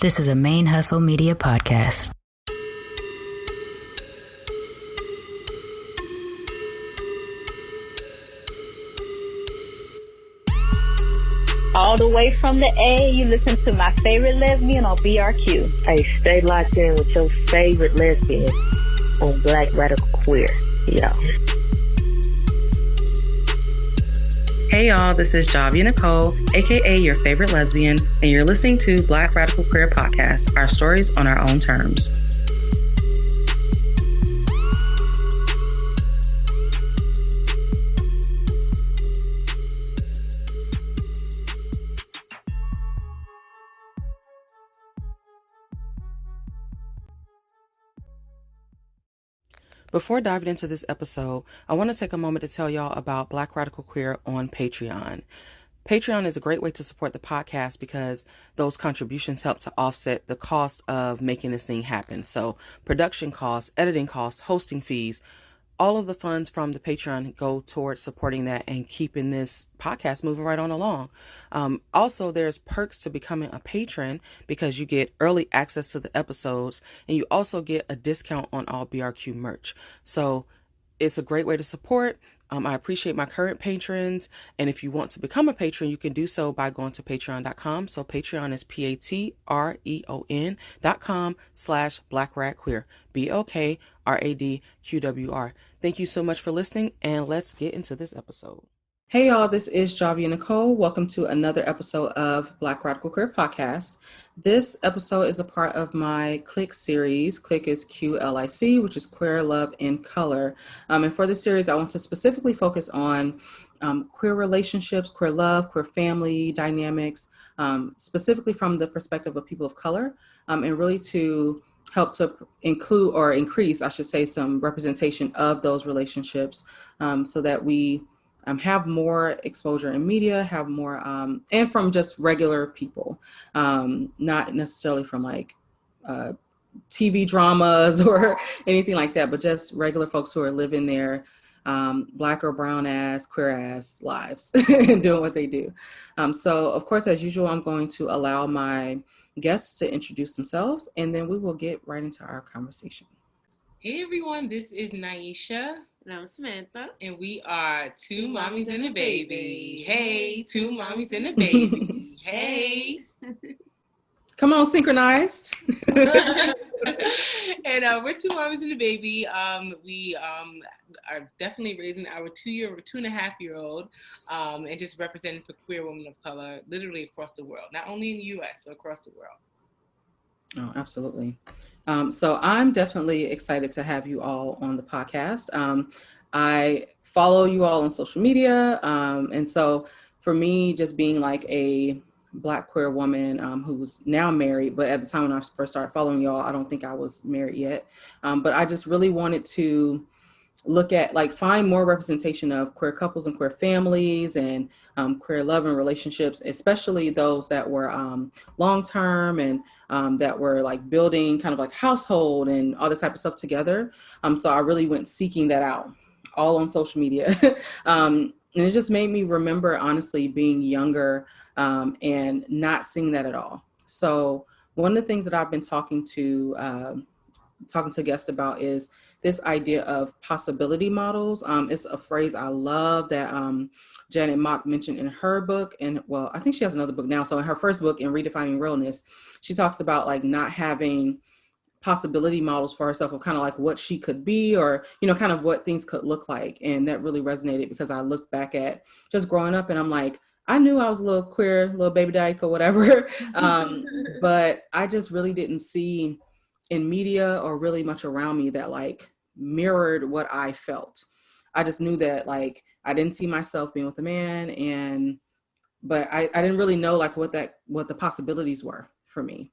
This is a ManeHustle Media podcast. All the way from the A, you listen to my favorite lesbian on BRQ. Hey, stay locked in with your favorite lesbian on Black Radical Queer. Yeah. Hey y'all, this is Jhavia Nicole, aka your favorite lesbian, and you're listening to Black Radical Queer Podcast, our stories on our own terms. Before diving into this episode, I want to take a moment to tell y'all about Black Radical Queer on Patreon. Patreon is a great way to support the podcast because those contributions help to offset the cost of making this thing happen. So production costs, editing costs, hosting fees, all of the funds from the Patreon go towards supporting that and keeping this podcast moving right on along. Also, there's perks to becoming a patron because you get early access to the episodes and you also get a discount on all BRQ merch. So it's a great way to support. I appreciate my current patrons. And if you want to become a patron, you can do so by going to patreon.com. So Patreon is patreon.com/Black Rad Queer, BLK RAD QWR. Thank you so much for listening, and let's get into this episode. Hey y'all, this is Jhavia Nicole. Welcome to another episode of Black Radical Queer Podcast. This episode is a part of my QLiC series. QLiC is QLiC, which is Queer Love in Color. And for this series, I want to specifically focus on queer relationships, queer love, queer family dynamics, specifically from the perspective of people of color, and really to help to include or increase, I should say, some representation of those relationships so that we have more exposure in media, have more, and from just regular people, not necessarily from like TV dramas or anything like that, but just regular folks who are living their Black or brown ass, queer ass lives and doing what they do. So of course, as usual, I'm going to allow my guests to introduce themselves and then we will get right into our conversation. Hey everyone, this is Nyesha. And I'm Samantha. And we are Two Mommies and a Baby. Hey, Two Mommies and a Baby. Hey. Come on, synchronized. And we're Two Mommies and a Baby. We are definitely raising our 2.5-year-old and just representing for queer women of color literally across the world, not only in the US, but across the world. Oh, absolutely. So I'm definitely excited to have you all on the podcast. I follow you all on social media. And so for me, just being like a Black queer woman who's now married, but at the time when I first started following y'all, I don't think I was married yet. But I just really wanted to look at, like, find more representation of queer couples and queer families and queer love and relationships, especially those that were long-term and that were like building kind of like household and all this type of stuff together. So I really went seeking that out all on social media. And it just made me remember, honestly, being younger and not seeing that at all. So one of the things that I've been talking to guests about is this idea of possibility models. It's a phrase I love that Janet Mock mentioned in her book. And well, I think she has another book now. So in her first book, in Redefining Realness, she talks about like not having possibility models for herself of kind of like what she could be or, you know, kind of what things could look like. And that really resonated because I look back at just growing up and I'm like, I knew I was a little queer, little baby dyke or whatever. But I just really didn't see in media or really much around me that like mirrored what I felt. I just knew that like I didn't see myself being with a man, but I didn't really know like what the possibilities were for me.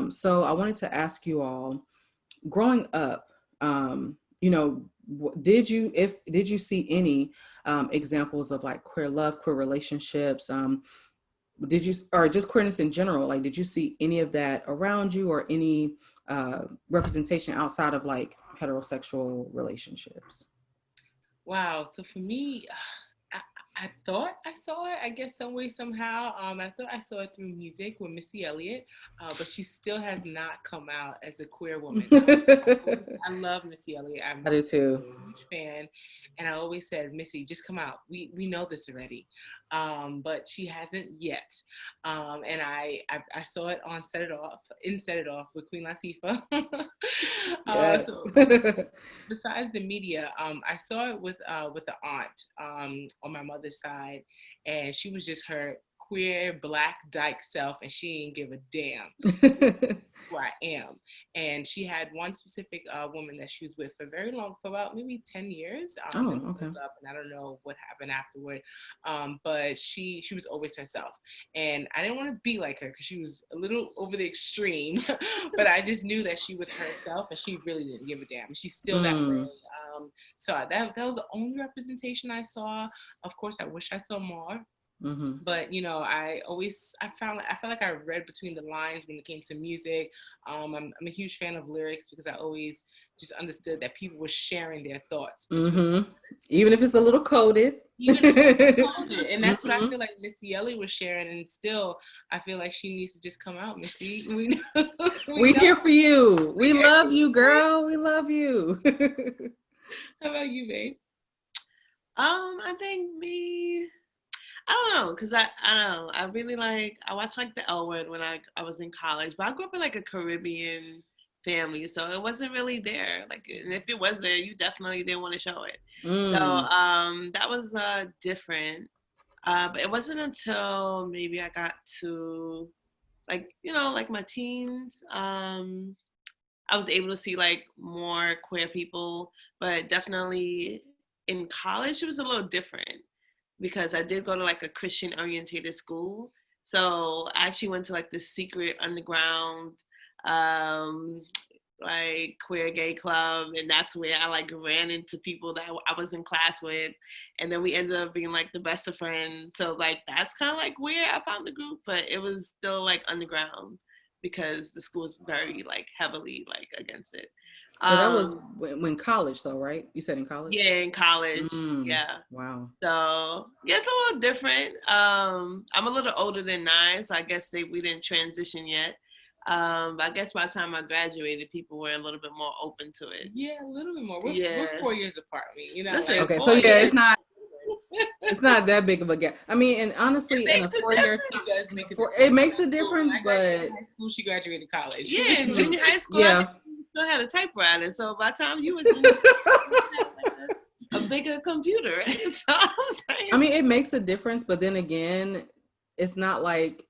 So I wanted to ask you all, growing up, you know, did you see any examples of like queer love, queer relationships? Did you, or just queerness in general? Like, did you see any of that around you or any representation outside of like heterosexual relationships? Wow. So for me, I thought I saw it, I guess, some way, somehow. I thought I saw it through music with Missy Elliott, but she still has not come out as a queer woman. I love Missy Elliott. I'm I do too. a huge fan, and I always said, Missy, just come out. We know this already, but she hasn't yet. And I saw it on Set It Off with Queen Latifah. Yes. So besides the media, I saw it with the aunt on my mother's side, and she was just her queer black dyke self, and she didn't give a damn who I am. And she had one specific woman that she was with for very long, for about maybe 10 years. Okay. And I don't know what happened afterward, but she was always herself, and I didn't want to be like her because she was a little over the extreme. But I just knew that she was herself, and she really didn't give a damn. She's still that way. So that was the only representation I saw. Of course, I wish I saw more. Mm-hmm. But you know, I felt like I read between the lines when it came to music. I'm a huge fan of lyrics because I always just understood that people were sharing their thoughts, even if it's a little coded. And that's what I feel like Missy Elliott was sharing, and still I feel like she needs to just come out. Missy, we here for you. We love you, girl. We love you. How about you, babe? I think I don't know, because I don't know. I really I watched like the L Word when I was in college, but I grew up in like a Caribbean family, so it wasn't really there. Like, and if it was there, you definitely didn't want to show it. So that was different. But it wasn't until maybe I got to like my teens, I was able to see like more queer people, but definitely in college it was a little different because I did go to like a Christian orientated school. So I actually went to like this secret underground like queer gay club, and that's where I like ran into people that I was in class with, and then we ended up being like the best of friends. So like that's kind of like where I found the group, but it was still like underground because the school was very like heavily like against it. So that was when college though, right? You said in college? Yeah, in college. Yeah. Wow. So yeah, it's a little different. I'm a little older than 9, so I guess we didn't transition yet. But I guess by the time I graduated, people were a little bit more open to it. Yeah, a little bit more. We're 4 years apart. Listen, like, okay, so yeah, it's not that big of a gap. I mean, and honestly, in a 4-year, it makes a difference. But high school, she graduated college. Yeah, in junior high school, yeah. Still had a typewriter, so by the time you were you had like a bigger computer. So I'm saying, I mean, it makes a difference, but then again, it's not like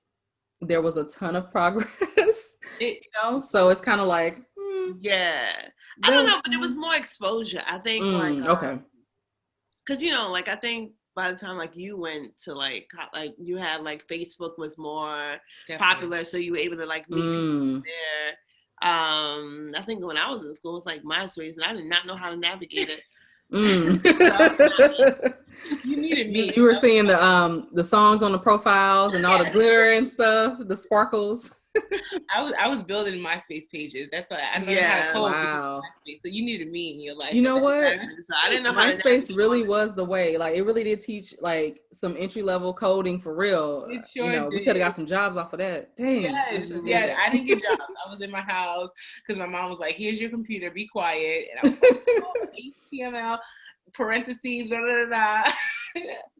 there was a ton of progress, so it's kind of like yeah, I don't know, but it was more exposure, I think. Okay, because I think by the time like you went to like you had like Facebook was more popular, so you were able to like meet people there. I think when I was in school, it was like MySpace, and I did not know how to navigate it. You needed me. You were seeing the songs on the profiles and all the glitter and stuff, the sparkles. I was building MySpace pages. That's like I didn't know how to code MySpace. So you needed me in your life. You know what? So I didn't know how MySpace really was the way. Like it really did teach like some entry level coding for real. It sure did. We could have got some jobs off of that. Dang. Yes. Yeah, I didn't get jobs. I was in my house because my mom was like, "Here's your computer, be quiet." And I was like, HTML parentheses, blah blah blah.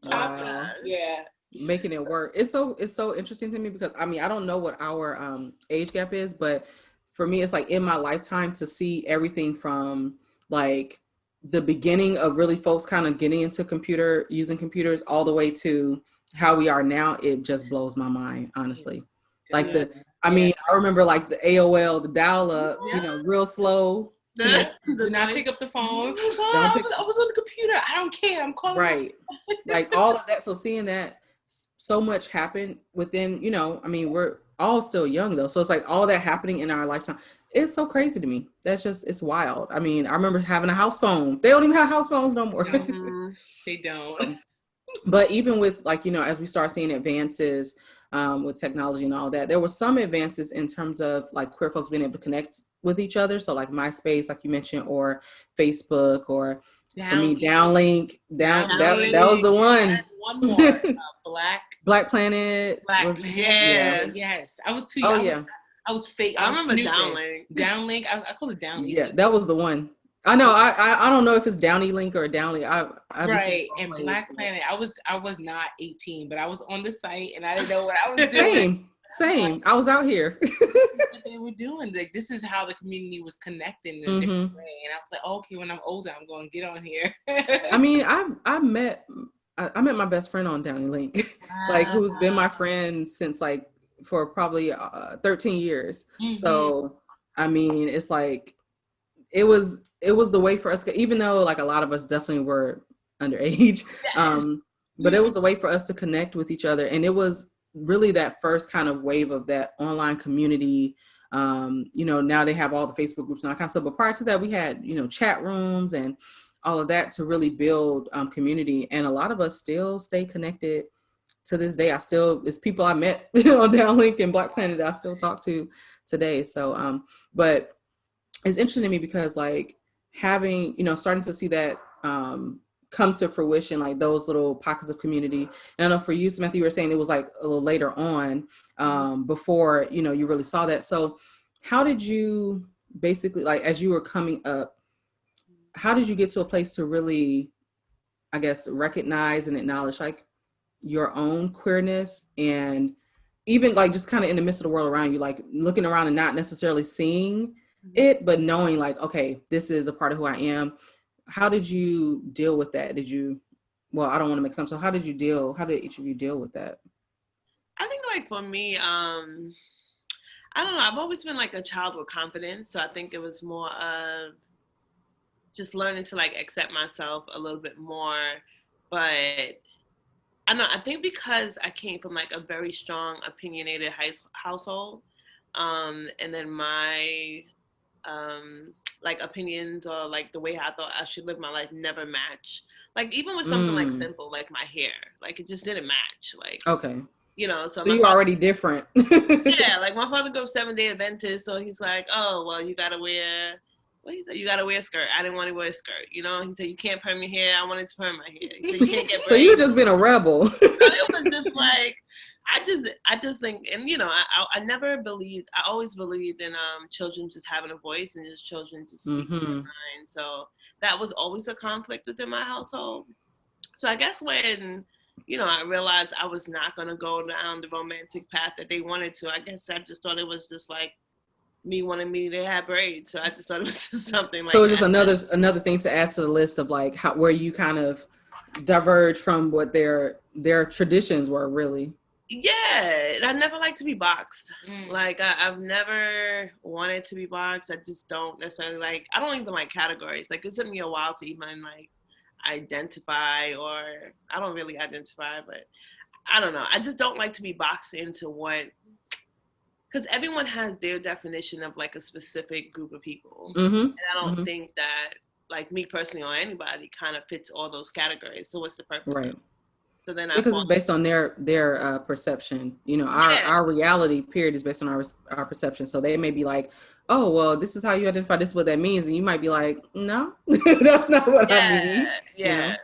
Wow. Yeah. Making it work. It's so interesting to me because I mean I don't know what our age gap is, but for me it's like in my lifetime to see everything from like the beginning of really folks kind of getting into using computers all the way to how we are now. It just blows my mind, honestly. Like I mean I remember like the AOL, the dial-up, real slow. Do not pick up the phone. I was on the computer. I don't care. I'm calling. Right. Like all of that. So seeing that so much happened within, I mean, we're all still young though. So it's like all that happening in our lifetime. It's so crazy to me. It's wild. I mean, I remember having a house phone. They don't even have house phones no more. They don't. But even with like, as we start seeing advances with technology and all that, there were some advances in terms of like queer folks being able to connect with each other. So like MySpace, like you mentioned, or Facebook, or for me, Downlink. That was the one. I'm more Black Planet. Yes. I was too young. Oh yeah. I was fake. I remember Downlink. Downlink. I call it Downlink. Yeah, that was the one. I know. I don't know if it's Downy Link or Downlink. I right. And Black Planet. I was not 18, but I was on the site and I didn't know what I was doing. Same. I was out here. What they were doing. Like, this is how the community was connecting in a different way. And I was like, okay, when I'm older, I'm going to get on here. I mean, I met my best friend on Downy Link, like who's been my friend since like for probably 13 years. So, I mean, it's like, it was the way for us, even though like a lot of us definitely were underage, but it was the way for us to connect with each other. And it was really that first kind of wave of that online community. Now they have all the Facebook groups and all kind of stuff, but prior to that we had, chat rooms and all of that to really build community. And a lot of us still stay connected to this day. It's people I met on Downlink and Black Planet that I still talk to today. So, but it's interesting to me because like having, starting to see that come to fruition, like those little pockets of community. And I know for you, Samantha, you were saying it was like a little later on before, you really saw that. So how did you basically, like, as you were coming up, how did you get to a place to really, I guess, recognize and acknowledge like your own queerness, and even like just kind of in the midst of the world around you, like looking around and not necessarily seeing it, but knowing like, okay, this is a part of who I am. How did you deal with that? I don't want to make sense. So how did each of you deal with that? I think like for me, I don't know, I've always been like a child with confidence. So I think it was more of just learning to like accept myself a little bit more. But I think because I came from like a very strong opinionated household, and then my like opinions or like the way I thought I should live my life never match. Like even with something like simple, like my hair, like it just didn't match. Like, okay. So you're already different. Yeah, like my father grew up 7-day Adventist, so he's like, oh, well, you gotta wear, what he said, you gotta wear a skirt. I didn't want to wear a skirt, He said, you can't perm your hair. I wanted to perm my hair. He said, you can't get braids. So you just been a rebel. It was just like, I just think, and I never believed, I always believed in children just having a voice and just children just speaking their mind. So that was always a conflict within my household. So I guess when, I realized I was not going to go down the romantic path that they wanted to, I guess I just thought it was just like me wanting me to have braids. So I just thought it was just something like so it's just another thing to add to the list of like where you kind of diverge from what their traditions were really. Yeah, I never like to be boxed. Like I've never wanted to be boxed. I just don't necessarily like, I don't even like categories. Like it took me a while to even like identify, or I don't really identify, but I don't know. I just don't like to be boxed into because everyone has their definition of like a specific group of people. And I don't think that like me personally or anybody kind of fits all those categories. So what's the purpose of it? So then because it's based on their perception, our reality period is based on our perception. So they may be like, oh, well, this is how you identify, this is what that means. And you might be like, no, that's not what I mean. Yeah.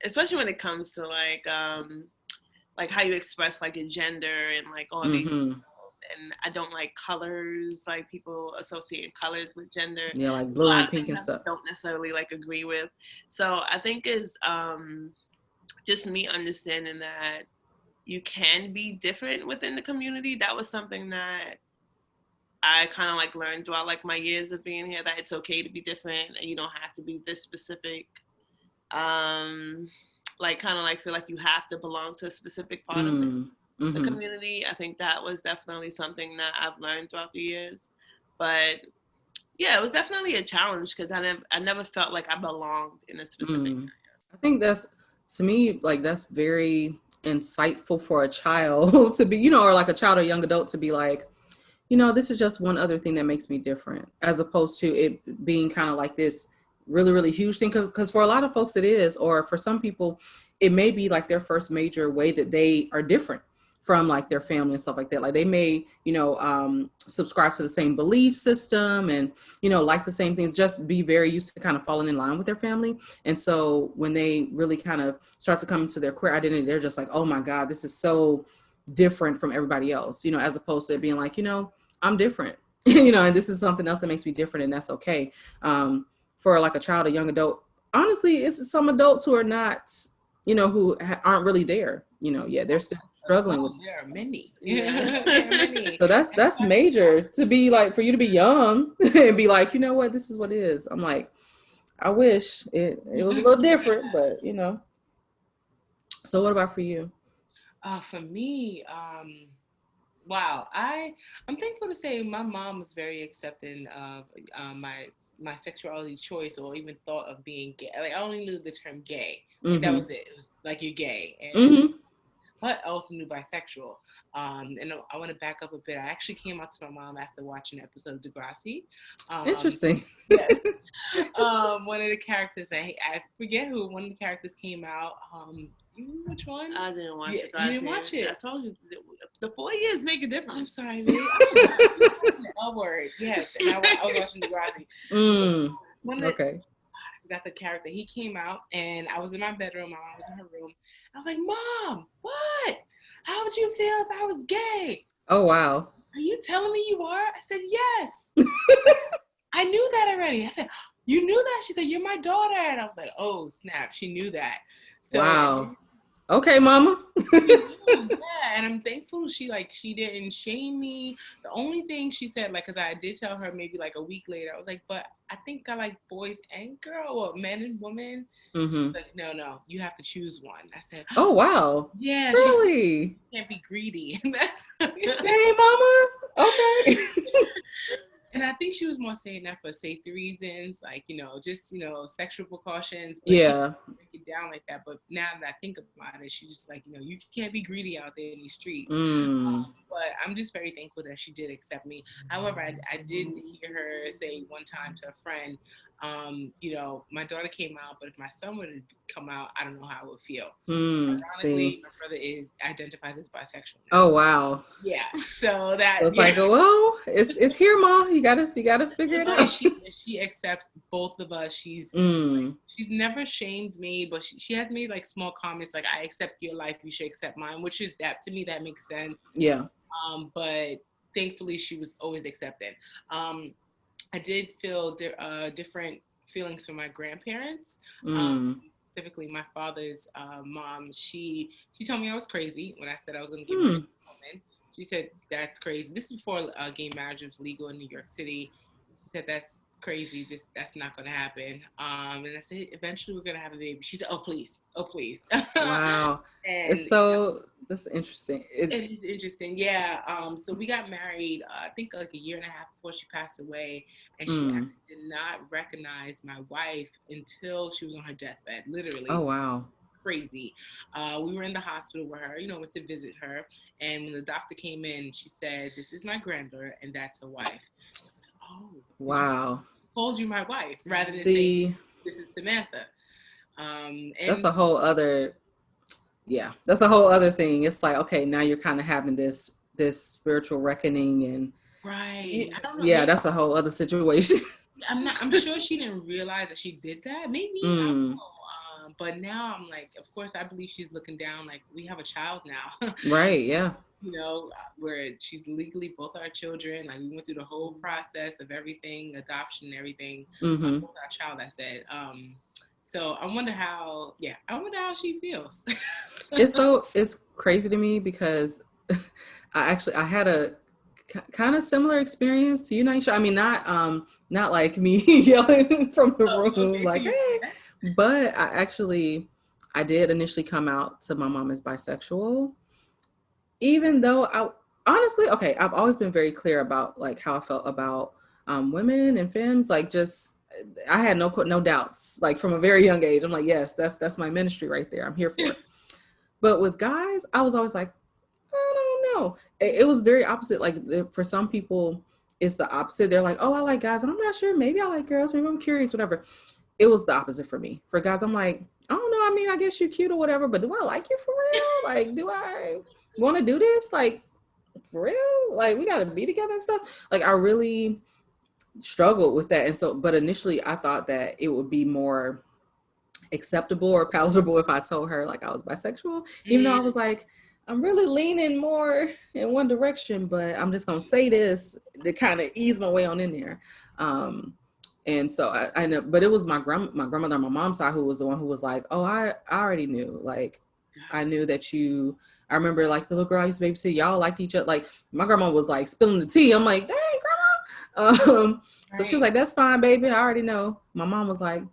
Especially when it comes to like how you express like your gender and like all these, and I don't like colors, like people associating colors with gender. Yeah, like blue and pink and stuff. Don't necessarily like agree with. So I think is just me understanding that you can be different within the community. That was something that I kind of like learned throughout like my years of being here, that it's okay to be different and you don't have to be this specific. Like kind of like feel like you have to belong to a specific part of the community. I think that was definitely something that I've learned throughout the years. But yeah, it was definitely a challenge because I never felt like I belonged in a specific area. I think to me, like that's very insightful for a child to be, or like a child or young adult to be like, this is just one other thing that makes me different, as opposed to it being kind of like this really, really huge thing. Because for a lot of folks it is, or for some people, it may be like their first major way that they are different from like their family and stuff like that. Like they may, subscribe to the same belief system and, like the same things, just be very used to kind of falling in line with their family. And so when they really kind of start to come into their queer identity, they're just like, oh my God, this is so different from everybody else, as opposed to being like, I'm different, and this is something else that makes me different, and that's okay. For like a child, a young adult, honestly, it's some adults who are not, who aren't really there, they're still struggling with. There are many. Yeah. There are many. So that's major to be like, for you to be young and be like, you know what, this is what it is. I'm like, I wish it was a little different, but So what about for you? For me, wow, I'm thankful to say my mom was very accepting of my sexuality choice, or even thought of being gay. Like I only knew the term gay. Like, that was it. It was like, you're gay. And but I also knew bisexual. And I want to back up a bit. I actually came out to my mom after watching an episode of Degrassi. Interesting. Yes. One of the characters, I forget who, one of the characters came out. You know which one? I didn't watch it. You didn't watch it? I told you, the 4 years make a difference. I'm sorry, baby. L word. Yes. And I was watching Degrassi. Okay. I forgot the character. He came out, and I was in my bedroom. My mom was in her room. I was like, Mom, what? How would you feel if I was gay? Oh, wow. Are you telling me you are? I said, yes. I knew that already. I said, you knew that? She said, you're my daughter. And I was like, oh, snap. She knew that. So, wow. Okay, mama. Yeah, and I'm thankful she didn't shame me. The only thing she said, like, because I did tell her maybe like a week later, I was like, but I think I like boys and girls, or men and women. She's like, no, you have to choose one. I said, oh, wow. Yeah. Really? You can't be greedy. Hey, mama. Okay. And I think she was more saying that for safety reasons, like, just, sexual precautions. But yeah. She didn't break it down like that. But now that I think about it, she's just like, you can't be greedy out there in these streets. But I'm just very thankful that she did accept me. However, I did hear her say one time to a friend, my daughter came out, but if my son would have come out, I don't know how I would feel. Ironically, my brother identifies as bisexual now. Oh, wow. Yeah. So that it's like, well, it's here, Mom. You gotta figure it out. She accepts both of us. She's never shamed me, but she has made like small comments like, I accept your life, you should accept mine, which is, that to me that makes sense. Yeah. But thankfully she was always accepting. I did feel different feelings from my grandparents. Specifically my father's mom. She told me I was crazy when I said I was going to get married to a woman. She said, that's crazy. This is before gay marriage was legal in New York City. She said, that's crazy. That's not going to happen. And I said, eventually we're going to have a baby. She said, oh, please. Oh, please. Wow. And that's interesting. It is interesting. Yeah. So we got married, I think like a year and a half before she passed away. And she actually did not recognize my wife until she was on her deathbed, literally. Oh, wow. Crazy. We were in the hospital with her, went to visit her. And when the doctor came in, she said, this is my granddaughter and that's her wife. I said, oh. Wow. I told you my wife rather than saying, this is Samantha. And that's a whole other thing. It's like, okay, now you're kind of having this spiritual reckoning and right. I don't know. Yeah, that's a whole other situation. I'm sure she didn't realize that she did that. Maybe I don't know. But now I'm like, of course, I believe she's looking down. Like, we have a child now. Right. Yeah. Where she's legally both our children. Like, we went through the whole process of everything, adoption and everything. Both our child, I said. So I wonder how she feels. It's crazy to me because I had a kind of similar experience to you, Nyesha. I mean, not like me yelling from the room, like, hey, but I did initially come out to my mom as bisexual, even though I've always been very clear about like how I felt about women and femmes, like just, I had no doubts, like from a very young age. I'm like, yes, that's my ministry right there. I'm here for it. But with guys, I was always like, I don't know. It was very opposite. Like for some people, it's the opposite. They're like, oh, I like guys. And I'm not sure. Maybe I like girls. Maybe I'm curious, whatever. it was the opposite for me. For guys, I'm like, I don't know. I mean, I guess you're cute or whatever, but do I like you for real? Like, do I want to do this? Like, for real? Like, we got to be together and stuff. Like, I really struggled with that. And so, but initially I thought that it would be more acceptable or palatable if I told her like I was bisexual, even though I was like, I'm really leaning more in one direction, but I'm just going to say this to kind of ease my way on in there. And so I know, but it was my grandmother on my mom's side who was the one who was like, oh, I already knew. Like, I knew that I remember like the little girl I used to babysit, y'all liked each other. Like my grandma was like spilling the tea. I'm like, dang, grandma. So she was like, that's fine, baby. I already know. My mom was like,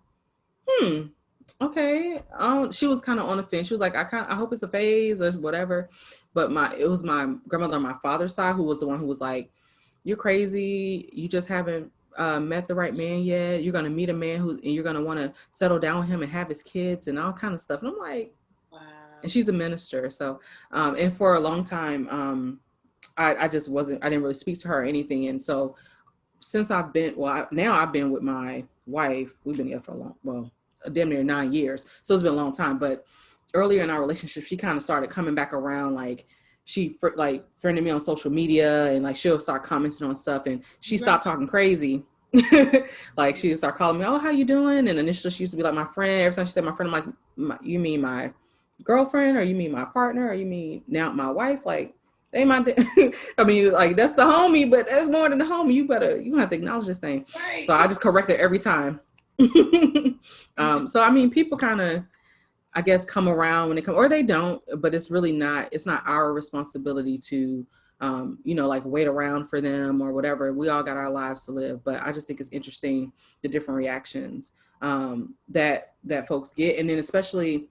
okay. She was kind of on the fence. She was like, I hope it's a phase or whatever. But it was my grandmother on my father's side who was the one who was like, you're crazy. You just haven't met the right man yet. You're going to meet a man and you're going to want to settle down with him and have his kids and all kind of stuff. And I'm like, wow. And she's a minister. So, and for a long time, I just I didn't really speak to her or anything. And so since I've been with my wife, we've been together for damn near 9 years. So it's been a long time. But earlier in our relationship, she kind of started coming back around. Like she friended me on social media and like she'll start commenting on stuff and she stopped talking crazy. Like she would start calling me, oh, how you doing? And initially she used to be like my friend. Every time she said my friend, I'm like, you mean my girlfriend or you mean my partner or you mean now my wife? Like, they might, I mean, like that's the homie, but that's more than the homie. You have to acknowledge this thing. Right. So I just correct it every time. So, I mean, people kind of, I guess, come around when they come, or they don't, but it's not our responsibility to, like wait around for them or whatever. We all got our lives to live, but I just think it's interesting, the different reactions, that folks get. And then especially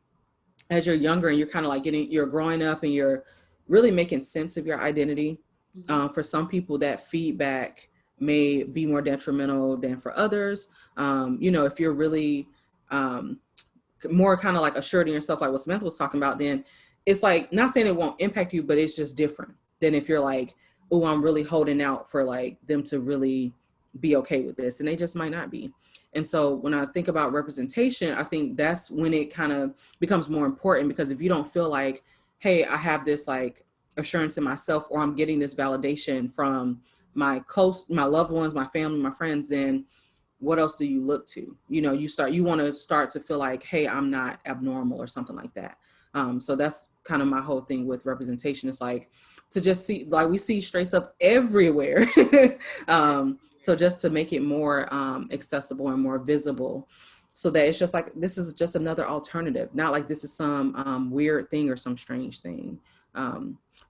as you're younger and you're kind of like you're growing up and you're really making sense of your identity. For some people that feedback may be more detrimental than for others. If you're really, more kind of like assured in yourself, like what Samantha was talking about, then it's like, not saying it won't impact you, but it's just different than if you're like, oh, I'm really holding out for like them to really be okay with this. And they just might not be. And so when I think about representation, I think that's when it kind of becomes more important, because if you don't feel like, hey, I have this like assurance in myself, or I'm getting this validation from my loved ones, my family, my friends, then what else do you look to? You want to start to feel like, hey, I'm not abnormal or something like that. So that's kind of my whole thing with representation. It's like to just see, like we see straight stuff everywhere. So just to make it more accessible and more visible, so that it's just like, this is just another alternative, not like this is some weird thing or some strange thing.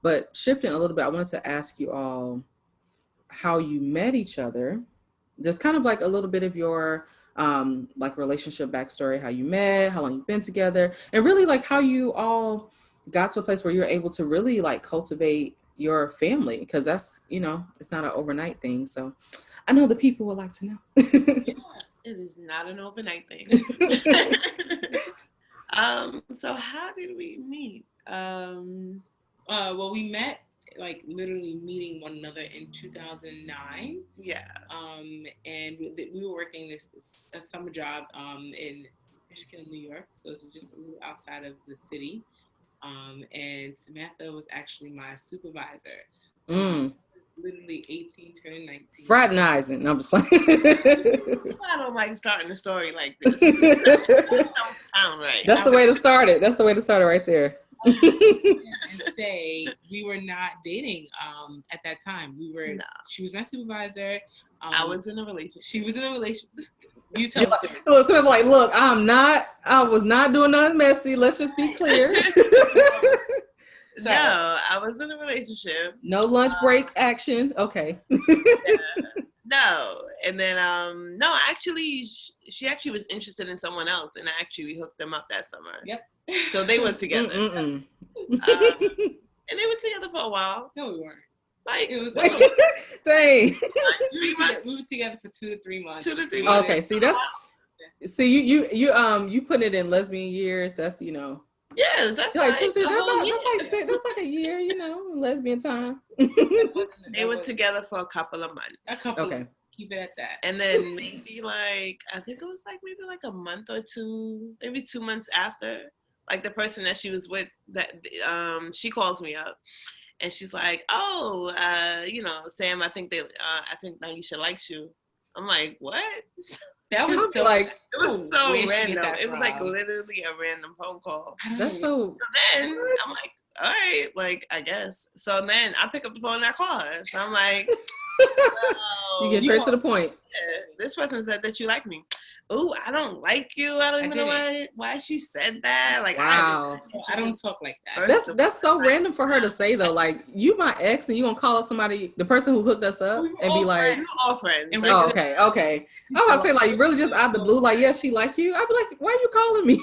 But shifting a little bit, I wanted to ask you all how you met each other, just kind of like a little bit of your like relationship backstory, how you met, how long you've been together, and really like how you all got to a place where you're able to really like cultivate your family, because that's, it's not an overnight thing. So I know the people would like to know. Yeah, it is not an overnight thing. So how did we meet? Well, we met like literally meeting one another in 2009. Yeah. And we were working a summer job in Michigan, New York. So it's just a little outside of the city. And Samantha was actually my supervisor. I was literally 18, turning 19. Fraternizing. No, I'm just playing. I don't like starting the story like this. That don't sound right. That's the way to start it. That's the way to start it right there. And say we were not dating at that time. She was my supervisor. I was in a relationship. She was in a relationship. You tell us. So it's like, look, I was not doing nothing messy. Let's just be clear. So, no, I was in a relationship. No lunch break action. Okay. No. And then, no, actually, she actually was interested in someone else, and we hooked them up that summer. Yep. So they were together. And they were together for a while. No, we weren't. Like, it was dang. 3 months. We were together for 2 to 3 months. 2 to 3 months. Okay, you putting it in lesbian years. That's Yes, that's like like 2, 3. That's like a year, lesbian time. They were together for a couple of months. Keep it at that. And then maybe like, I think it was like maybe like a month or two, maybe 2 months after, like the person that she was with, that she calls me up and she's like, oh, Sam, I think Nyesha likes you. I'm like, what? That was so like, it was so random. It was like literally a random phone call. That's so. So then I'm like, all right, like I guess. So then I pick up the phone and I call her. So I'm like, you get straight to the point. Yeah, this person said that you like me. Oh, I don't like you. I don't even know why she said that. Like, wow. I don't talk like that. That's so random for her to say though. Like, you my ex, and you gonna call up somebody, the person who hooked us up, and be like, we're all friends. And oh, okay. I was about to say, like, really just out of the blue, like, yeah, she like you. I'd be like, why are you calling me?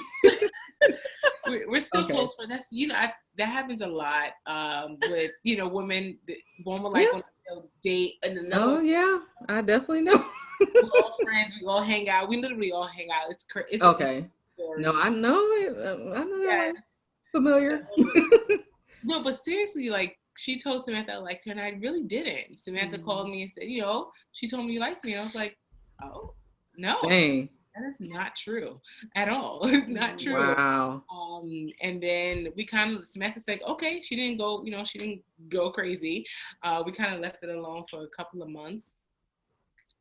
We're still close friends. That's that happens a lot with women. One will like on a date and another. Oh yeah, I definitely know. We're all friends. We all hang out. We literally all hang out. It's crazy. Okay. No, I know it. I know that. Familiar. No, but seriously, like, she told Samantha I liked her, and I really didn't. Samantha called me and said, she told me you liked me. I was like, oh, no. Dang. That is not true at all. It's not true. Wow. And then Samantha's like, okay, she didn't go crazy. We kind of left it alone for a couple of months.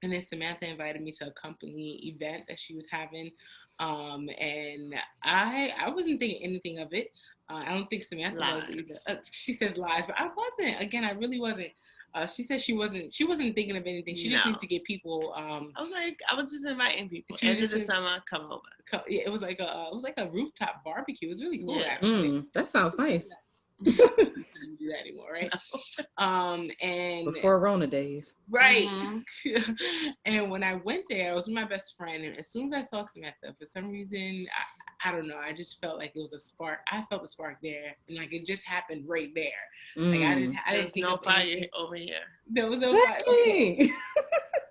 And then Samantha invited me to a company event that she was having. And I wasn't thinking anything of it. I don't think Samantha was either. She says lies, but I wasn't. Again, I really wasn't. She said she wasn't thinking of anything. She just needs to get people. I was just inviting people. End of the summer, come over. It was like a rooftop barbecue. It was really cool, actually. That sounds nice. Can't do that anymore, right? And before Rona days, right? Mm-hmm. And when I went there, I was with my best friend, and as soon as I saw Samantha, for some reason, I don't know, I just felt like it was a spark. I felt the spark there, and like it just happened right there. Like I didn't think no fire anything. over here. There was no fire. Okay.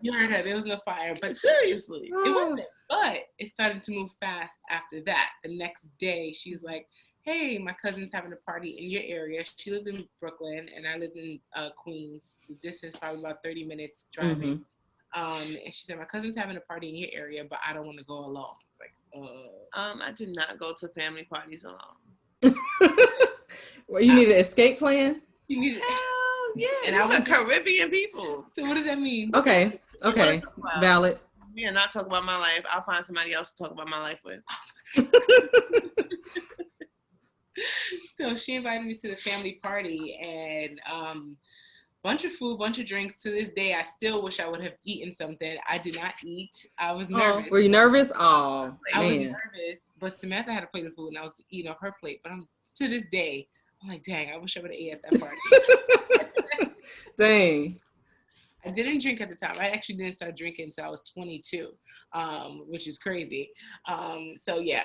You heard her. There was no fire, but seriously, it wasn't. But it started to move fast after that. The next day, she's like, hey, my cousin's having a party in your area. She lived in Brooklyn, and I lived in Queens. The distance probably about 30 minutes driving. And she said, my cousin's having a party in your area, but I don't want to go alone. I was like, I do not go to family parties alone. Well, you need an escape plan? You need yeah, and I was Caribbean people. So what does that mean? Okay. Valid. Yeah, not talk about my life. I'll find somebody else to talk about my life with. So she invited me to the family party, and bunch of food, bunch of drinks. To this day, I still wish I would have eaten something. I did not eat. I was nervous. Were you nervous? Oh, I was nervous, but Samantha had a plate of food, and I was eating off her plate. But to this day, I'm like, dang, I wish I would have ate at that party. Dang. I didn't drink at the time. I actually didn't start drinking until I was 22, which is crazy. So yeah,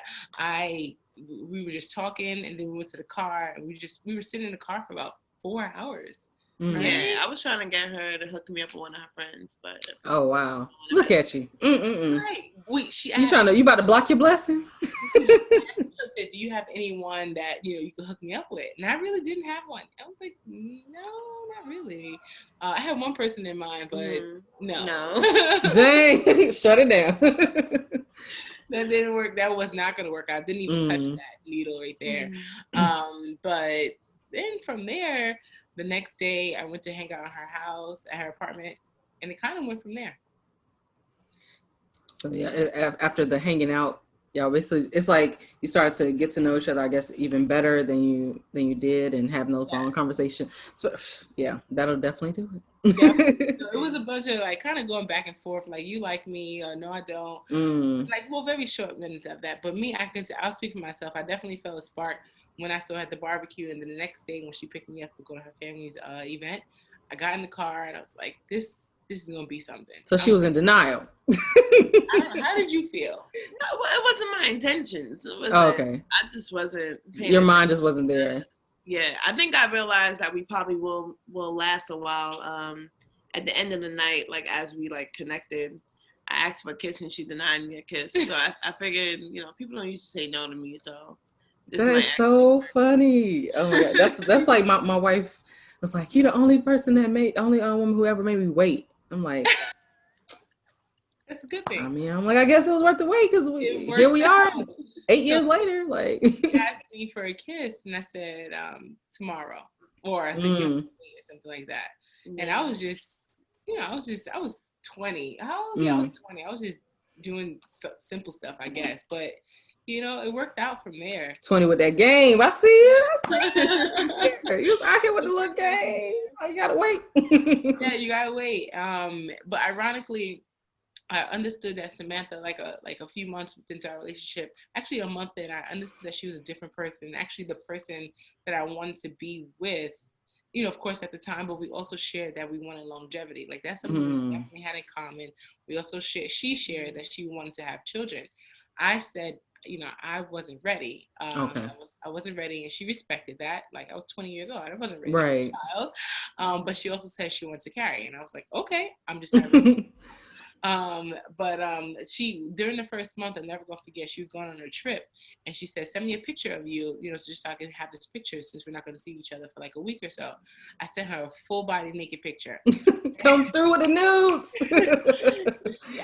we were just talking, and then we went to the car, and we were sitting in the car for about 4 hours. Right? Yeah, I was trying to get her to hook me up with one of her friends, but oh wow, look at you. Right. You about to block your blessing? She said, do you have anyone that you could hook me up with? And I really didn't have one. I was like, no, not really. I had one person in mind, but no. Dang, shut it down. That didn't work. That was not going to work. I didn't even touch that needle right there. But then from there, the next day I went to hang out at her house, at her apartment, and it kind of went from there. So yeah, after the hanging out, basically it's like you started to get to know each other, I guess, even better than you did, and having those long conversations. So yeah, that'll definitely do it. So it was a bunch of like kind of going back and forth, like you like me or no I don't. Like very short minutes of that. But me, I'll speak for myself. I definitely felt a spark when I saw her at the barbecue, and then the next day when she picked me up to go to her family's event, I got in the car and I was like, this is gonna be something. So she was in denial. I don't know, how did you feel? No, it wasn't my intentions. Okay. I just wasn't. Your mind just wasn't there. Yeah, I think I realized that we probably will last a while. At the end of the night, like as we like connected, I asked for a kiss and she denied me a kiss. So I figured, people don't usually say no to me. So that is so funny. Oh my God, that's like my wife was like, "You the only person only woman who ever made me wait." I'm like, That's a good thing. I mean, I'm like, I guess it was worth the wait because here we are 8 years later. Like, he asked me for a kiss, and I said tomorrow, or I said you or something like that. And I was just, I was 20. How old? Yeah, I was 20. I was just doing simple stuff, I guess. But it worked out from there. 20 with that game. I see it. You was out here with the little game. Oh, you gotta wait. Yeah, you gotta wait. But ironically, I understood that Samantha, like a few months into our relationship, actually a month in, I understood that she was a different person. Actually, the person that I wanted to be with, of course at the time, but we also shared that we wanted longevity. Like that's something we definitely had in common. We also she shared that she wanted to have children. I said, I wasn't ready. Okay. I wasn't ready, and she respected that. Like I was 20 years old. I wasn't ready right. for a child. But she also said she wanted to carry, and I was like, okay, I'm just not ready. But she, during the first month, I'm never gonna forget, she was going on her trip, and she said, send me a picture of you, so just so I can have this picture since we're not gonna see each other for like a week or so. I sent her a full body naked picture. Come through with the nudes.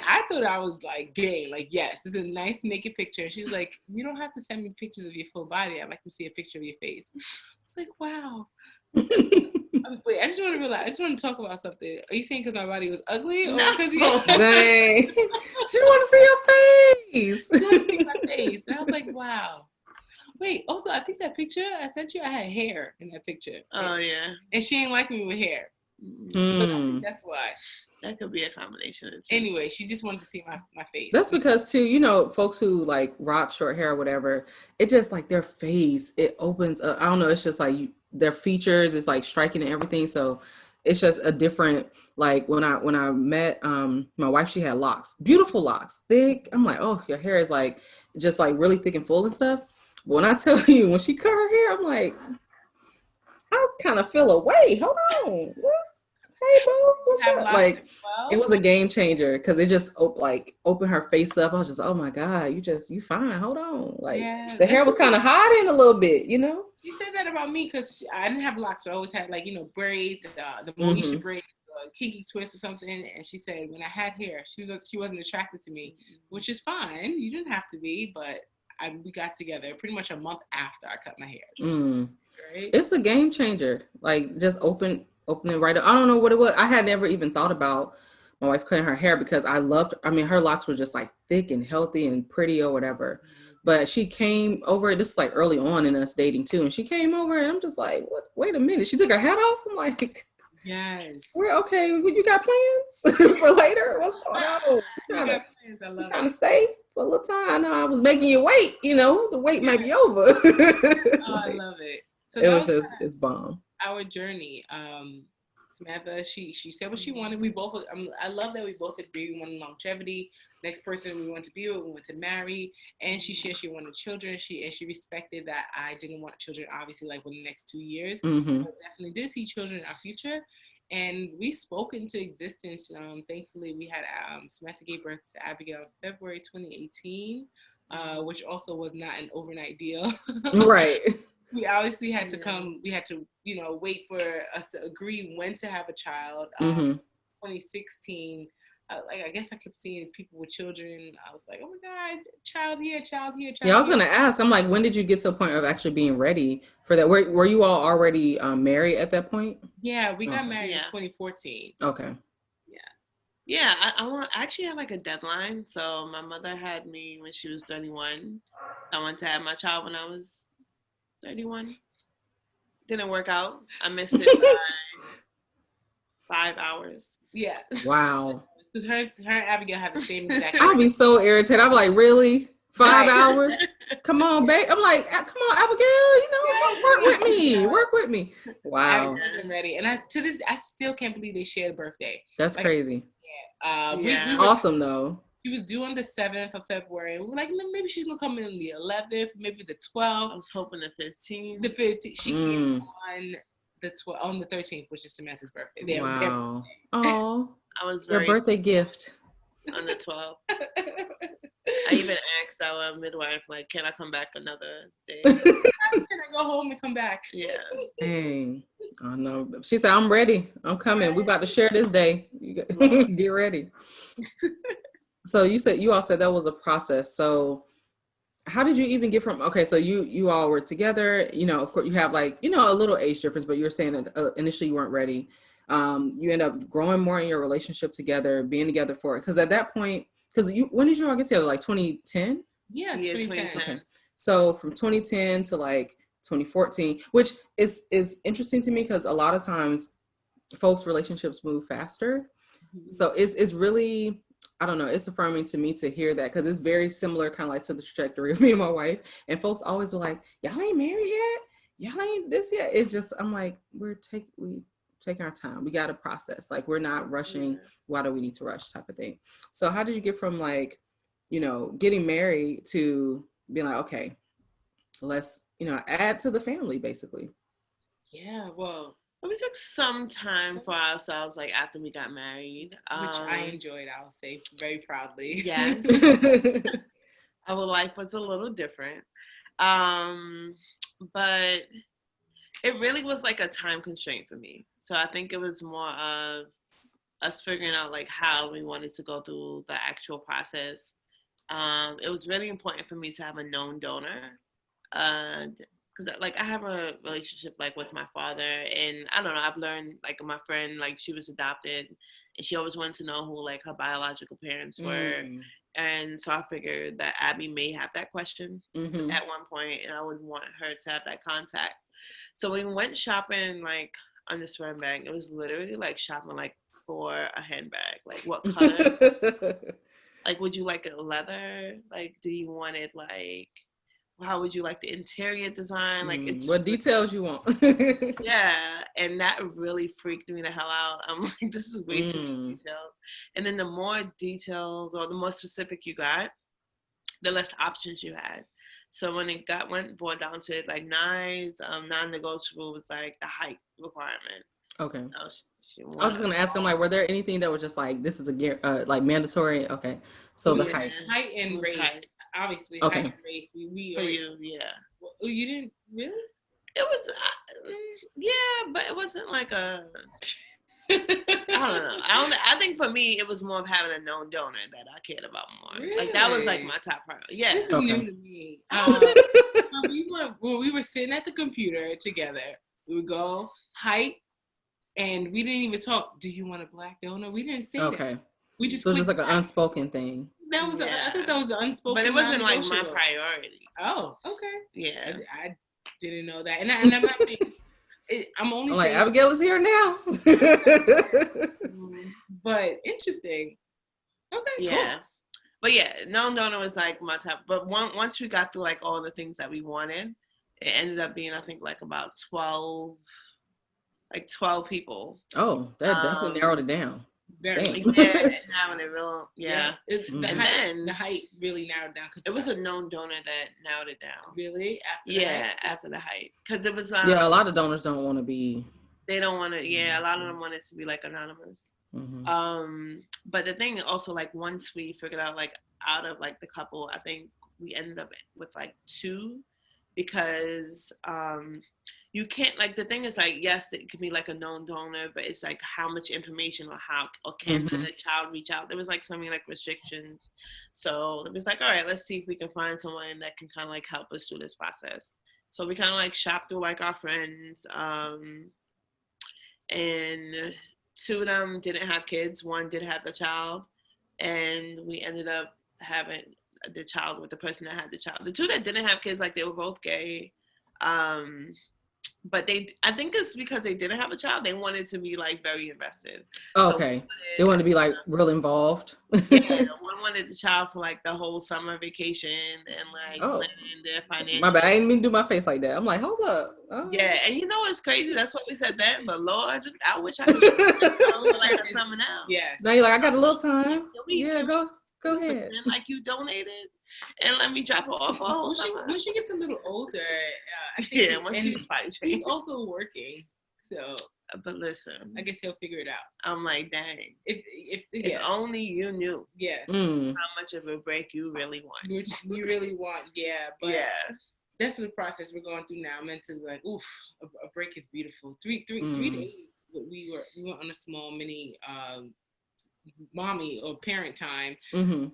I thought I was like gay, like, yes, this is a nice naked picture. And she was like, you don't have to send me pictures of your full body. I'd like to see a picture of your face. It's like, wow. Wait, I just want to talk about something. Are you saying because my body was ugly, or because you? Dang. She want to see your face. She want to see my face, and I was like, wow. Wait, also, I think that picture I sent you, I had hair in that picture. Oh yeah. And she didn't like me with hair. So I think that's why. That could be a combination of two. Anyway, she just wanted to see my face. That's because too, folks who like rock short hair or whatever, it just like their face, it opens up. I don't know, it's just like their features is like striking and everything. So it's just a different, like when I met my wife, she had locks, beautiful locks, thick. I'm like, oh, your hair is like just like really thick and full and stuff. But when I tell you, when she cut her hair, I'm like, I kind of feel away. Hold on. What? Hey, boo, what's up? Like, it was a game changer because it just opened her face up. I was just, oh my God, you fine. Hold on. Like, the hair was kind of hiding a little bit, You said that about me because I didn't have locks, but I always had braids, the Nyesha braids, kinky twist or something. And she said when I had hair, she wasn't attracted to me, which is fine. You didn't have to be, but we got together pretty much a month after I cut my hair. Right? It's a game changer. Like just opening right up. I don't know what it was. I had never even thought about my wife cutting her hair because her locks were just like thick and healthy and pretty or whatever. But she came over, this was like early on in us dating too. And she came over and I'm just like, what? Wait a minute. She took her hat off. I'm like, yes. We're okay. You got plans for later? What's going on? You got plans. I love it. Trying to stay for a little time. I know I was making you wait, the wait might be over. I love it. So it was just, it's bomb. Our journey. Samantha, she said what she wanted. We both, I love that we both agreed we wanted longevity. Next person we want to be with, we want to marry. And she said she wanted children. She respected that I didn't want children, obviously, like within the next 2 years. Mm-hmm. But definitely did see children in our future. And we spoke into existence. Thankfully, we had Samantha gave birth to Abigail in February 2018, which also was not an overnight deal. Right. We obviously had to wait for us to agree when to have a child. 2016, I guess I kept seeing people with children. I was like, oh my God, child here. Yeah, I was going to ask, I'm like, when did you get to a point of actually being ready for that? Were you all already married at that point? Yeah, we got married in 2014. Okay. Yeah, I actually had like a deadline. So my mother had me when she was 31. I wanted to have my child when I was 31. Didn't work out. I missed it by 5 hours. Yeah. Wow. Because her and Abigail have the same exact. I'll be so irritated. I'm like, really? 5 hours? Come on, babe. I'm like, come on, Abigail. Work with me. Wow. I wasn't ready, and I still can't believe they shared a birthday. That's crazy. Yeah. Yeah. Awesome though. She was due on the 7th of February. We were like, maybe she's gonna come in on the 11th, maybe the 12th. I was hoping the 15th. The 15th. She came on the 13th, which is Samantha's birthday. Wow. Oh, I was your birthday gift. On the 12th. I even asked our midwife, like, can I come back another day? Can I go home and come back? Yeah. Dang. Oh no. She said, I'm ready. I'm coming. We about to share this day. You get ready. So you all said that was a process. So how did you even get from, okay, so you all were together, you know, of course you have like, you know, a little age difference, but you're saying that initially you weren't ready. You end up growing more in your relationship together, being together for it. Because at that point, when did you all get together? Like 2010? Yeah, 2010. Okay. So from 2010 to like 2014, which is interesting to me because a lot of times folks' relationships move faster. Mm-hmm. So it's really, I don't know, it's affirming to me to hear that because it's very similar kind of like to the trajectory of me and my wife. And folks always are like, y'all ain't married yet? Y'all ain't this yet? It's just, I'm like, we taking our time. We got to process. Like, we're not rushing. Yeah. Why do we need to rush type of thing? So how did you get from like, you know, getting married to being like, okay, let's, you know, add to the family basically? Yeah, well, we took some time for ourselves, like after we got married, which I enjoyed. I'll say very proudly. Yes, our life was a little different, but it really was like a time constraint for me. So I think it was more of us figuring out like how we wanted to go through the actual process. It was really important for me to have a known donor. Because like I have a relationship like with my father, and I don't know, I've learned like my friend, like she was adopted and she always wanted to know who like her biological parents were. And so I figured that Abby may have that question at one point, and I would want her to have that contact. So we went shopping like on this handbag. It was literally like shopping like for a handbag. Like what color? Like would you like it leather? Like do you want it like, how would you like the interior design? Like it's what details you want. Yeah, and that really freaked me the hell out. I'm like, this is way too many details. And then the more details or the more specific you got, the less options you had. So when it went boiled down to it, like non-negotiable was like the height requirement. Okay. I was just gonna ask him like, were there anything that was just like, this is a like mandatory? Okay. So the height and race. Height. Obviously, okay. Height and race. We for you, yeah. Well, you didn't really? It was, yeah, but it wasn't like a. I don't know. I think for me, it was more of having a known donor that I cared about more. Really? Like that was like my top priority. Yeah, this is new to me. When we were sitting at the computer together, we would go height, and we didn't even talk. Do you want a black donor? We didn't say that. We just so it was just like an unspoken thing. That was I thought that was an unspoken. But it wasn't like my priority. Oh, okay. Yeah, I didn't know that, and I'm not saying. I'm only saying, like Abigail is here now. But interesting. Okay, yeah. Cool. But yeah, known donor was like my top. But once we got through like all the things that we wanted, it ended up being I think like about 12 people. Oh, that definitely narrowed it down. Very now in it real the height really narrowed down because it was a known donor that narrowed it down. Really? After the height, because it was a lot of donors don't want to be. They don't want to. Yeah, a lot of them want it to be like anonymous. But the thing also like once we figured out like out of like the couple, I think we ended up with like 2 because you can't like the thing is like yes it could be like a known donor but it's like how much information or can the child reach out. There was like so many like restrictions, so it was like all right, let's see if we can find someone that can kind of like help us through this process. So we kind of like shopped through like our friends and 2 of them didn't have kids, 1 did have a child, and we ended up having the child with the person that had the child. The 2 that didn't have kids, like they were both gay. But I think it's because they didn't have a child, they wanted to be like very invested. Oh, okay. They wanted to be like real involved. Yeah, one wanted the child for like the whole summer vacation and like planning their financial. My bad, I didn't mean to do my face like that. I'm like, hold up. Oh. Yeah, and you know what's crazy? That's what we said that, but Lord, I wish I could like a summer now. Yes. Now you're like, I got a little time. Go ahead. Pretend like you donated and let me drop her off. When she gets a little older, I think when she's potty trained. He's also working, so. But listen, I guess he'll figure it out. I'm like, dang. If yes. only you knew. Yes. How much of a break you really want. You really want, but that's the process we're going through now. Mentally, like, oof, a break is beautiful. 3 days. We went on a small mini mommy or parent time. About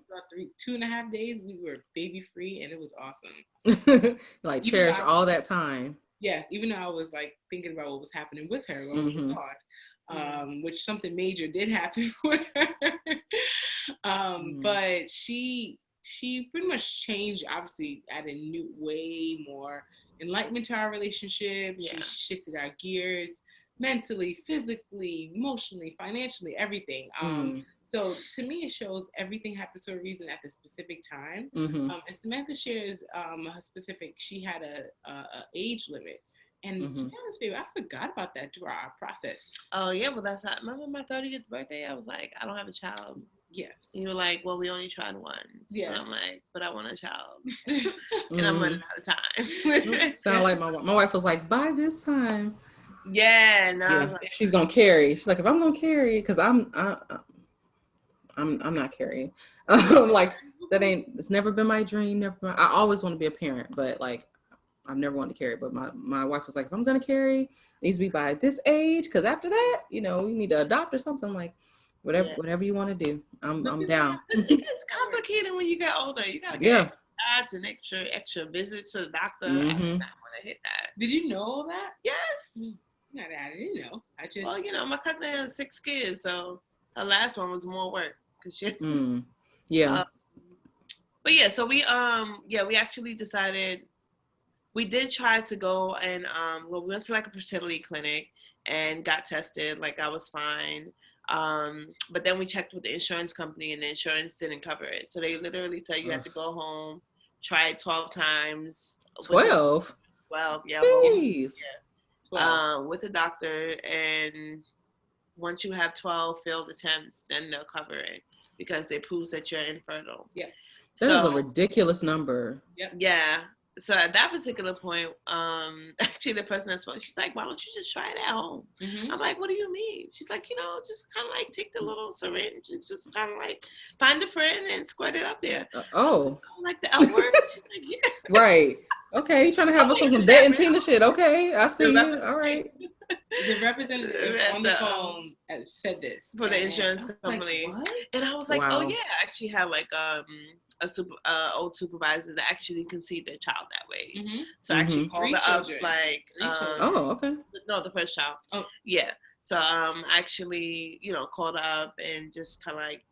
2.5 days, we were baby free, and it was awesome. Like cherish all that time. Yes, even though I was like thinking about what was happening with her while we were gone, which something major did happen with her. But she pretty much changed, obviously added new, way more enlightenment to our relationship. She shifted our gears mentally, physically, emotionally, financially, everything. So to me, it shows everything happens for a reason at the specific time. And Samantha shares her specific, she had a age limit. And to be honest, baby, I forgot about that through our process. Oh, yeah, well, that's how, remember my 30th birthday? I was like, I don't have a child. Yes. And you were like, well, we only tried once. Yes. And I'm like, but I want a child. And I'm running out of time. Sound like my wife was like, by this time. Yeah, no. Yeah, like, she's gonna carry. She's like, if I'm gonna carry, because I'm not carrying. Like it's never been my dream. I always want to be a parent, but like I've never wanted to carry. But my wife was like, if I'm gonna carry, it needs to be by this age, because after that, you need to adopt or something. Like whatever you want to do, I'm down. It gets complicated when you get older. You gotta get ads and extra visits to the doctor. I did not want to hit that. Did you know that? Yes. Not that I didn't know. I just. Well, my cousin has 6 kids, so her last one was more work because she. But yeah, so we actually decided. We did try to go and we went to like a fertility clinic and got tested. Like I was fine. But then we checked with the insurance company and the insurance didn't cover it. So they literally tell you have to go home, try it 12 times. 12? 12, yeah. Jeez. With the doctor, and once you have 12 failed attempts, then they'll cover it because it proves that you're infertile. Yeah. That is a ridiculous number. Yep. Yeah. So at that particular point, actually the person that spoke, she's like, why don't you just try it at home? I'm like, what do you mean? She's like, just kind of like take the little syringe and just kind of like find a friend and squirt it up there. Like the L word? She's like, yeah. Right. Okay, you trying to have us on some Bet and Tina shit. Okay, I see you. All right. The representative on the phone said this. For the insurance company. Like, what? And I was like, oh yeah, I actually have like old supervisor that actually conceived their child that way. So I actually called her up like okay. No, the first child. Oh yeah. So actually, called her up and just kind of like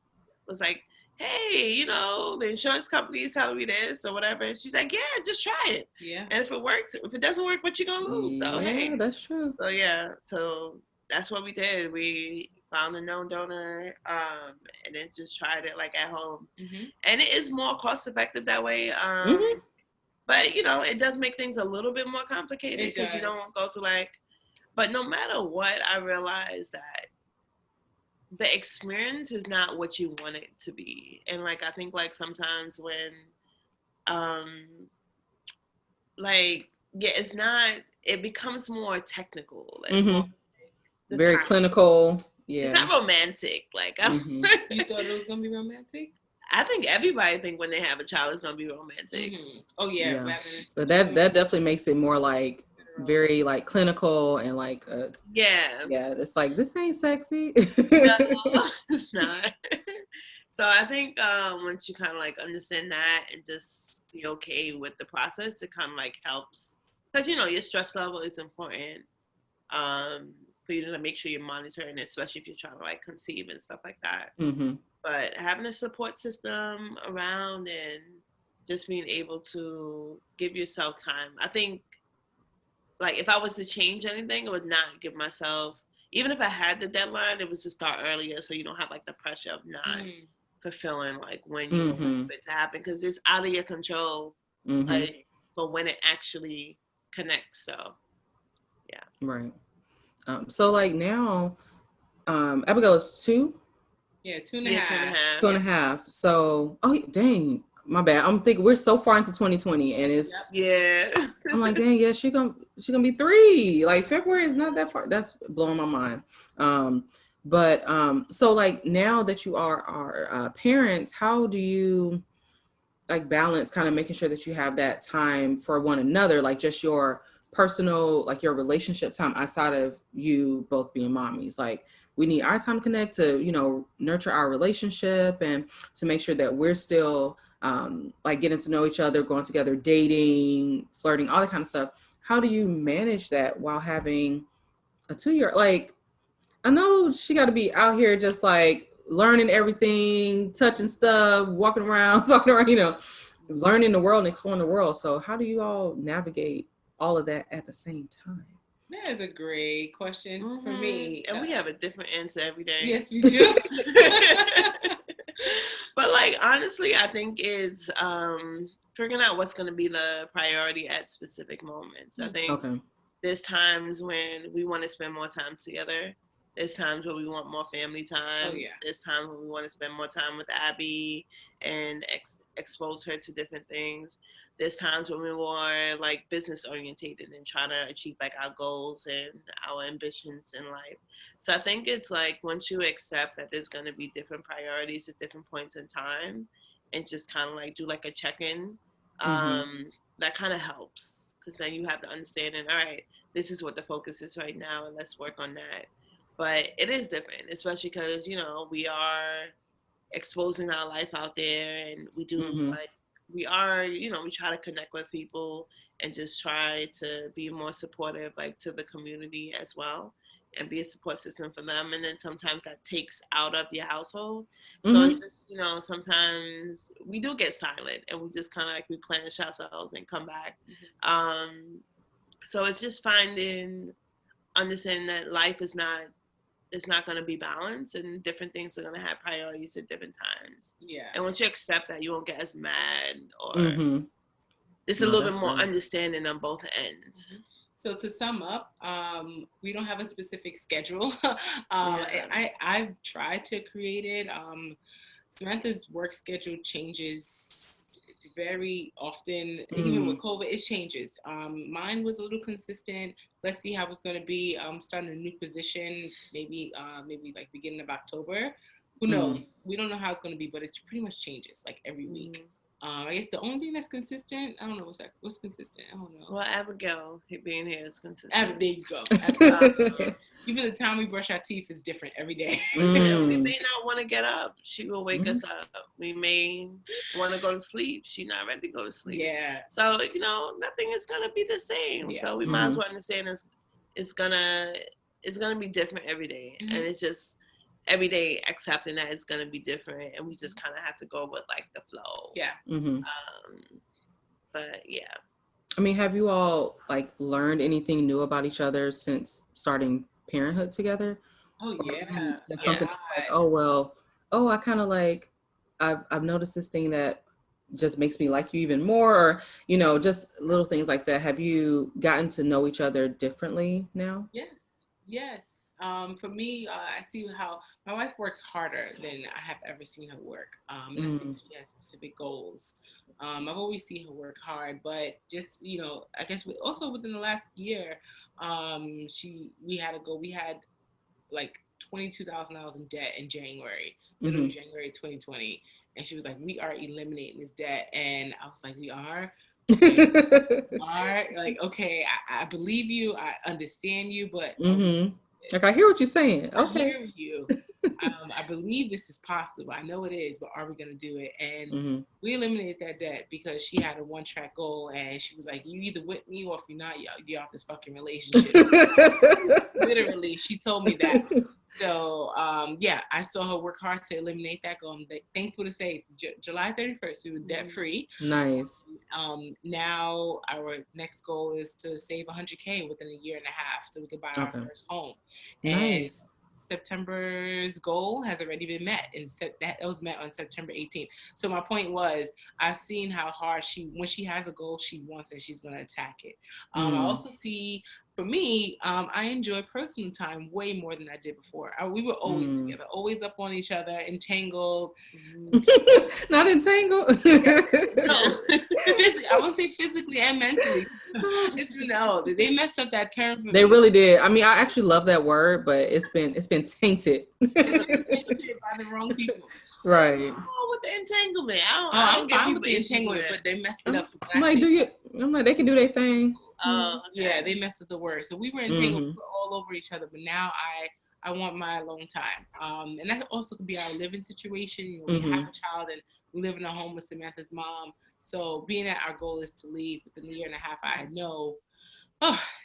was like, hey, the insurance company is telling me this or whatever. And she's like, yeah, just try it. Yeah. And if it works, if it doesn't work, what you gonna lose? So hey, that's true. So yeah, so that's what we did. We found a known donor, and then just tried it like at home. And it is more cost effective that way. But it does make things a little bit more complicated because you don't go through but no matter what, I realized that the experience is not what you want it to be. And I think sometimes when it's not, it becomes more technical. Very clinical. Yeah. It's not romantic. You thought it was gonna be romantic? I think everybody think when they have a child it's gonna be romantic. Oh yeah. But that definitely makes it more very clinical and it's like, this ain't sexy. No, it's not. So I think once you kind of understand that and just be okay with the process, it kind of helps because your stress level is important for you to make sure you're monitoring it, especially if you're trying to conceive and stuff like that. But having a support system around and just being able to give yourself time, I think if I was to change anything, I would not give myself, even if I had the deadline, it was to start earlier so you don't have the pressure of not fulfilling when you want it to happen because it's out of your control but when it actually connects. So yeah. Right. So now Abigail is 2? Yeah, 2.5. 2.5. So dang. My bad. I'm thinking we're so far into 2020 and it's I'm like, dang, yeah, she gonna be 3. February is not that far. That's blowing my mind. But so now that you are parents, how do you balance kind of making sure that you have that time for one another, just your personal, like your relationship time outside of you both being mommies? Like, we need our time to connect to, you know, nurture our relationship and to make sure that we're still like getting to know each other, going together, dating, flirting, all that kind of stuff. How do you manage that while having a 2-year? Like, I know she got to be out here just like learning everything, touching stuff, walking around, talking around, you know, learning the world and exploring the world. So how do you all navigate all of that at the same time? That is a great question for me. And we have a different answer every day. Yes, we do. But like, honestly, I think it's figuring out what's going to be the priority at specific moments. I think there's times when we want to spend more time together. There's times where we want more family time. Oh, yeah. There's times when we want to spend more time with Abby and expose her to different things. There's times when we're more like business orientated and trying to achieve like our goals and our ambitions in life. So I think it's like once you accept that there's going to be different priorities at different points in time and just kind of like do like a check-in, that kind of helps, because then you have the understanding, all right, this is what the focus is right now and let's work on that. But it is different, especially because, you know, we are exposing our life out there and we do like, we are, you know, we try to connect with people and just try to be more supportive, like to the community as well, and be a support system for them. And then sometimes that takes out of your household. So it's just, you know, sometimes we do get silent and we just kind of like replenish ourselves and come back. So it's just understanding that life is not, it's not going to be balanced and different things are going to have priorities at different times. Yeah. And once you accept that, you won't get as mad or it's a little bit more understanding on both ends. So to sum up, we don't have a specific schedule. I've tried to create it. Samantha's work schedule changes very often. Even with COVID, it changes. Mine was a little consistent. Let's see how it's going to be. I'm starting a new position, maybe like beginning of October. Who knows? We don't know how it's going to be, but it pretty much changes like every week. I guess the only thing that's consistent, I don't know what's consistent. I don't know. Well, Abigail being here is consistent. There you go. Even the time we brush our teeth is different every day. We may not want to get up. She will wake us up. We may want to go to sleep. She's not ready to go to sleep. Yeah. So, you know, nothing is going to be the same. Yeah. So we might as well understand it's gonna be different every day. And it's just every day accepting that it's going to be different, and we just kind of have to go with like the flow. Yeah. But yeah. I mean, have you all like learned anything new about each other since starting parenthood together? Oh yeah. Something that's like, I kind of like, I've noticed this thing that just makes me like you even more, or, you know, just little things like that. Have you gotten to know each other differently now? Yes. For me, I see how my wife works harder than I have ever seen her work. That's because she has specific goals. I've always seen her work hard, but just, you know, I guess also within the last year, we had like $22,000 in debt in January, January 2020. And she was like, we are eliminating this debt. And I was like, we are? Like, okay, I believe you. I understand you, but like, I hear what you're saying. Okay. I hear you. I believe this is possible. I know it is, but are we going to do it? And we eliminated that debt because she had a one-track goal, and she was like, you either with me, or if you're not, you're off this fucking relationship. Literally, she told me that. So, I saw her work hard to eliminate that goal. I'm thankful to say July 31st, we were debt-free. Nice. Now our next goal is to save $100K within a year and a half so we could buy our first home. Nice. And September's goal has already been met, and that was met on September 18th. So my point was, I've seen how hard when she has a goal, she wants it, she's going to attack it. I also see, for me, I enjoy personal time way more than I did before. We were always together, always up on each other, entangled. Not entangled. No, I won't say physically and mentally. No, they messed up that term for me. They really did. I mean, I actually love that word, but it's been tainted. It's been tainted by the wrong people. Right. Oh, with the entanglement. I I'm don't get fine people with the issues entanglement, with but it. they messed it up. I'm like, they can do their thing. Oh, Yeah, they messed up the word. So we were entangled Mhm. all over each other, but now I want my alone time. And that also could be our living situation. You know, we have a child and we live in a home with Samantha's mom. So being that our goal is to leave within a year and a half, I know,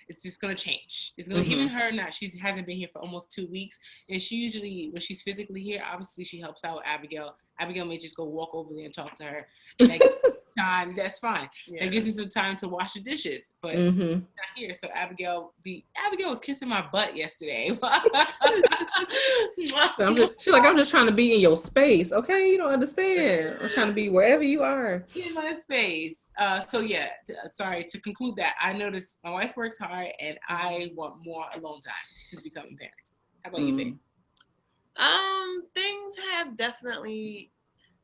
it's just gonna change. It's gonna even her now. She hasn't been here for almost 2 weeks, and she usually, when she's physically here, obviously she helps out Abigail. Abigail may just go walk over there and talk to her. And that gives me time. That's fine. Yeah. That gives me some time to wash the dishes. But she's not here, so Abigail was kissing my butt yesterday. She's like, I'm just trying to be in your space. Okay, you don't understand. I'm trying to be wherever you are. In my space. So yeah, sorry, to conclude that, I noticed my wife works hard and I want more alone time since becoming parents. How about you, babe? Things have definitely,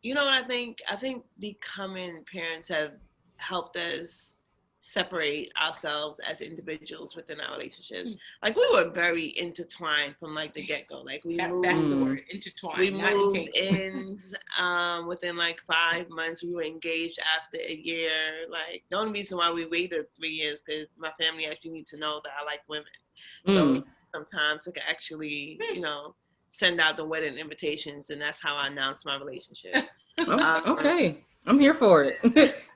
you know what I think becoming parents have helped us separate ourselves as individuals within our relationships. Like, we were very intertwined from like the get-go. Like, we moved, that's the word, intertwined. We moved in within like 5 months. We were engaged after a year. Like, the only reason why we waited 3 years because my family actually need to know that I like women. So sometimes I could actually, you know, send out the wedding invitations, and that's how I announced my relationship. Okay, I'm here for it.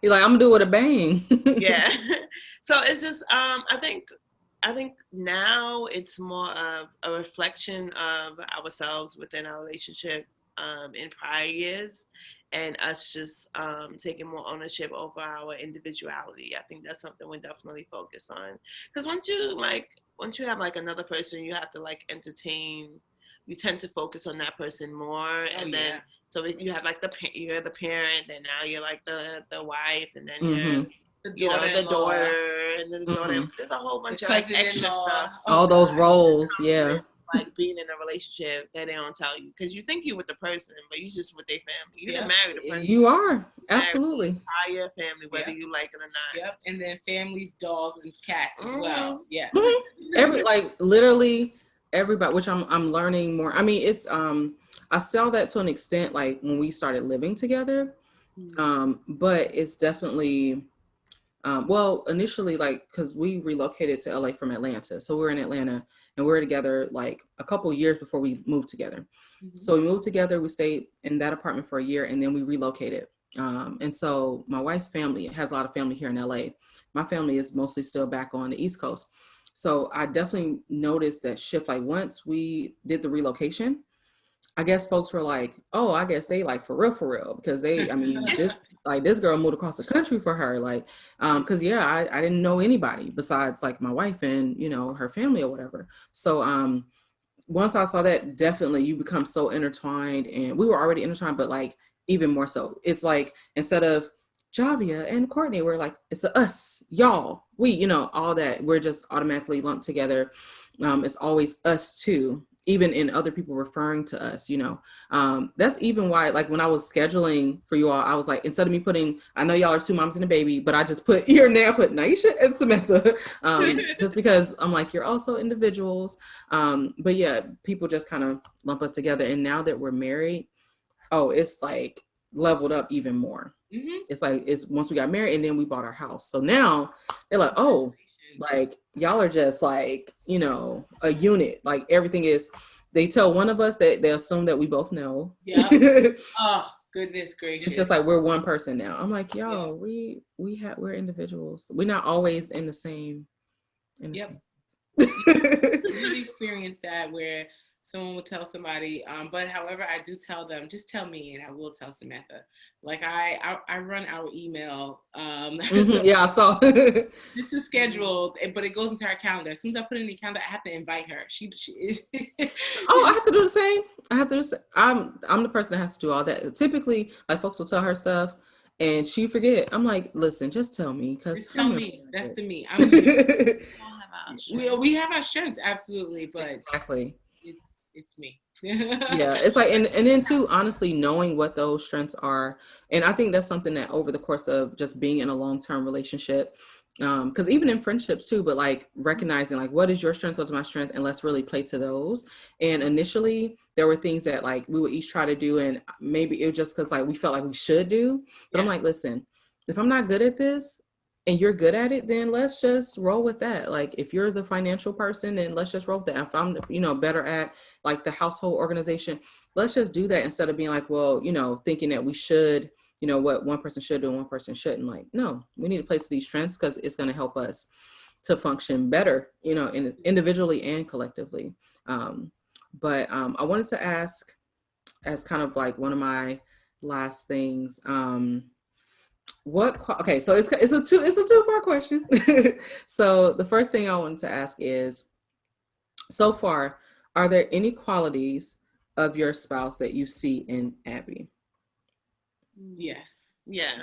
You're like, I'm gonna do it with a bang. Yeah. So it's just, I think now it's more of a reflection of ourselves within our relationship in prior years, and us just taking more ownership over our individuality. I think that's something we're definitely focused on. Because once you have like another person, you have to like entertain. You tend to focus on that person more, and then so you have like you're the parent, and now you're like the wife, and then you're the daughter, and then the daughter. There's a whole bunch of like extra stuff. All those roles, yeah. Like being in a relationship that they don't tell you, because you think you're with the person, but you just with their family. You didn't marry the person. You are absolutely entire family, whether you like it or not. Yep, and then families, dogs, and cats as well. Yeah, literally everybody, which I'm learning more. I mean, it's I saw that to an extent like when we started living together, but it's definitely well, initially, like, because we relocated to LA from Atlanta, so we're in Atlanta and we were together like a couple years before we moved together. So we moved together, we stayed in that apartment for a year, and then we relocated. And so my wife's family has a lot of family here in LA. My family is mostly still back on the East Coast. So I definitely noticed that shift. Like, once we did the relocation, I guess folks were like, oh, I guess they like for real, because I mean, this girl moved across the country for her. Like, cause I didn't know anybody besides like my wife and, you know, her family or whatever. So, once I saw that, definitely you become so intertwined, and we were already intertwined, but like even more so. It's like, instead of Jhavia and Courtney, we're like, it's us, y'all, we, you know, all that, we're just automatically lumped together. It's always us too, even in other people referring to us, you know. That's even why, like, when I was scheduling for you all, I was like, instead of me putting, I know y'all are two moms and a baby, but I just put Nyesha and Samantha, just because I'm like, you're also individuals. But yeah, people just kind of lump us together. And now that we're married, it's like leveled up even more. It's like, it's once we got married and then we bought our house. So now they're like, oh, like, y'all are just like, you know, a unit. Like, everything is, they tell one of us that they assume that we both know. Yeah. Oh, goodness gracious. It's just like, we're one person now. I'm like, yo, we're individuals. We're not always in the same. You've experienced that where someone will tell somebody, but however, I do tell them, just tell me, and I will tell Samantha. Like, I run our email. So yeah, I saw. This is scheduled, but it goes into our calendar. As soon as I put it in the calendar, I have to invite her. She is. Oh, I have to do the same. I'm the person that has to do all that. Typically, like, folks will tell her stuff, and she forget. I'm like, listen, just tell me, because tell me. That's the me. We have our strengths, absolutely, but exactly. It's me. Yeah, it's like, and then too, honestly, knowing what those strengths are. And I think that's something that over the course of just being in a long-term relationship, Because even in friendships too, but like recognizing like what is your strength, what's my strength, and let's really play to those. And initially there were things that like we would each try to do, and maybe it was just because like we felt like we should do. But I'm like, listen, if I'm not good at this and you're good at it, then let's just roll with that. Like if you're the financial person, then let's just roll with that. If I'm, better at like the household organization, let's just do that instead of being like, well, thinking that we should, what one person should do and one person shouldn't. Like, no, we need to play to these strengths because it's going to help us to function better, individually and collectively. But I wanted to ask, as kind of like one of my last things, okay, so it's a two-part question. So the first thing I wanted to ask is, so far, are there any qualities of your spouse that you see in Abby? Yes. Yeah.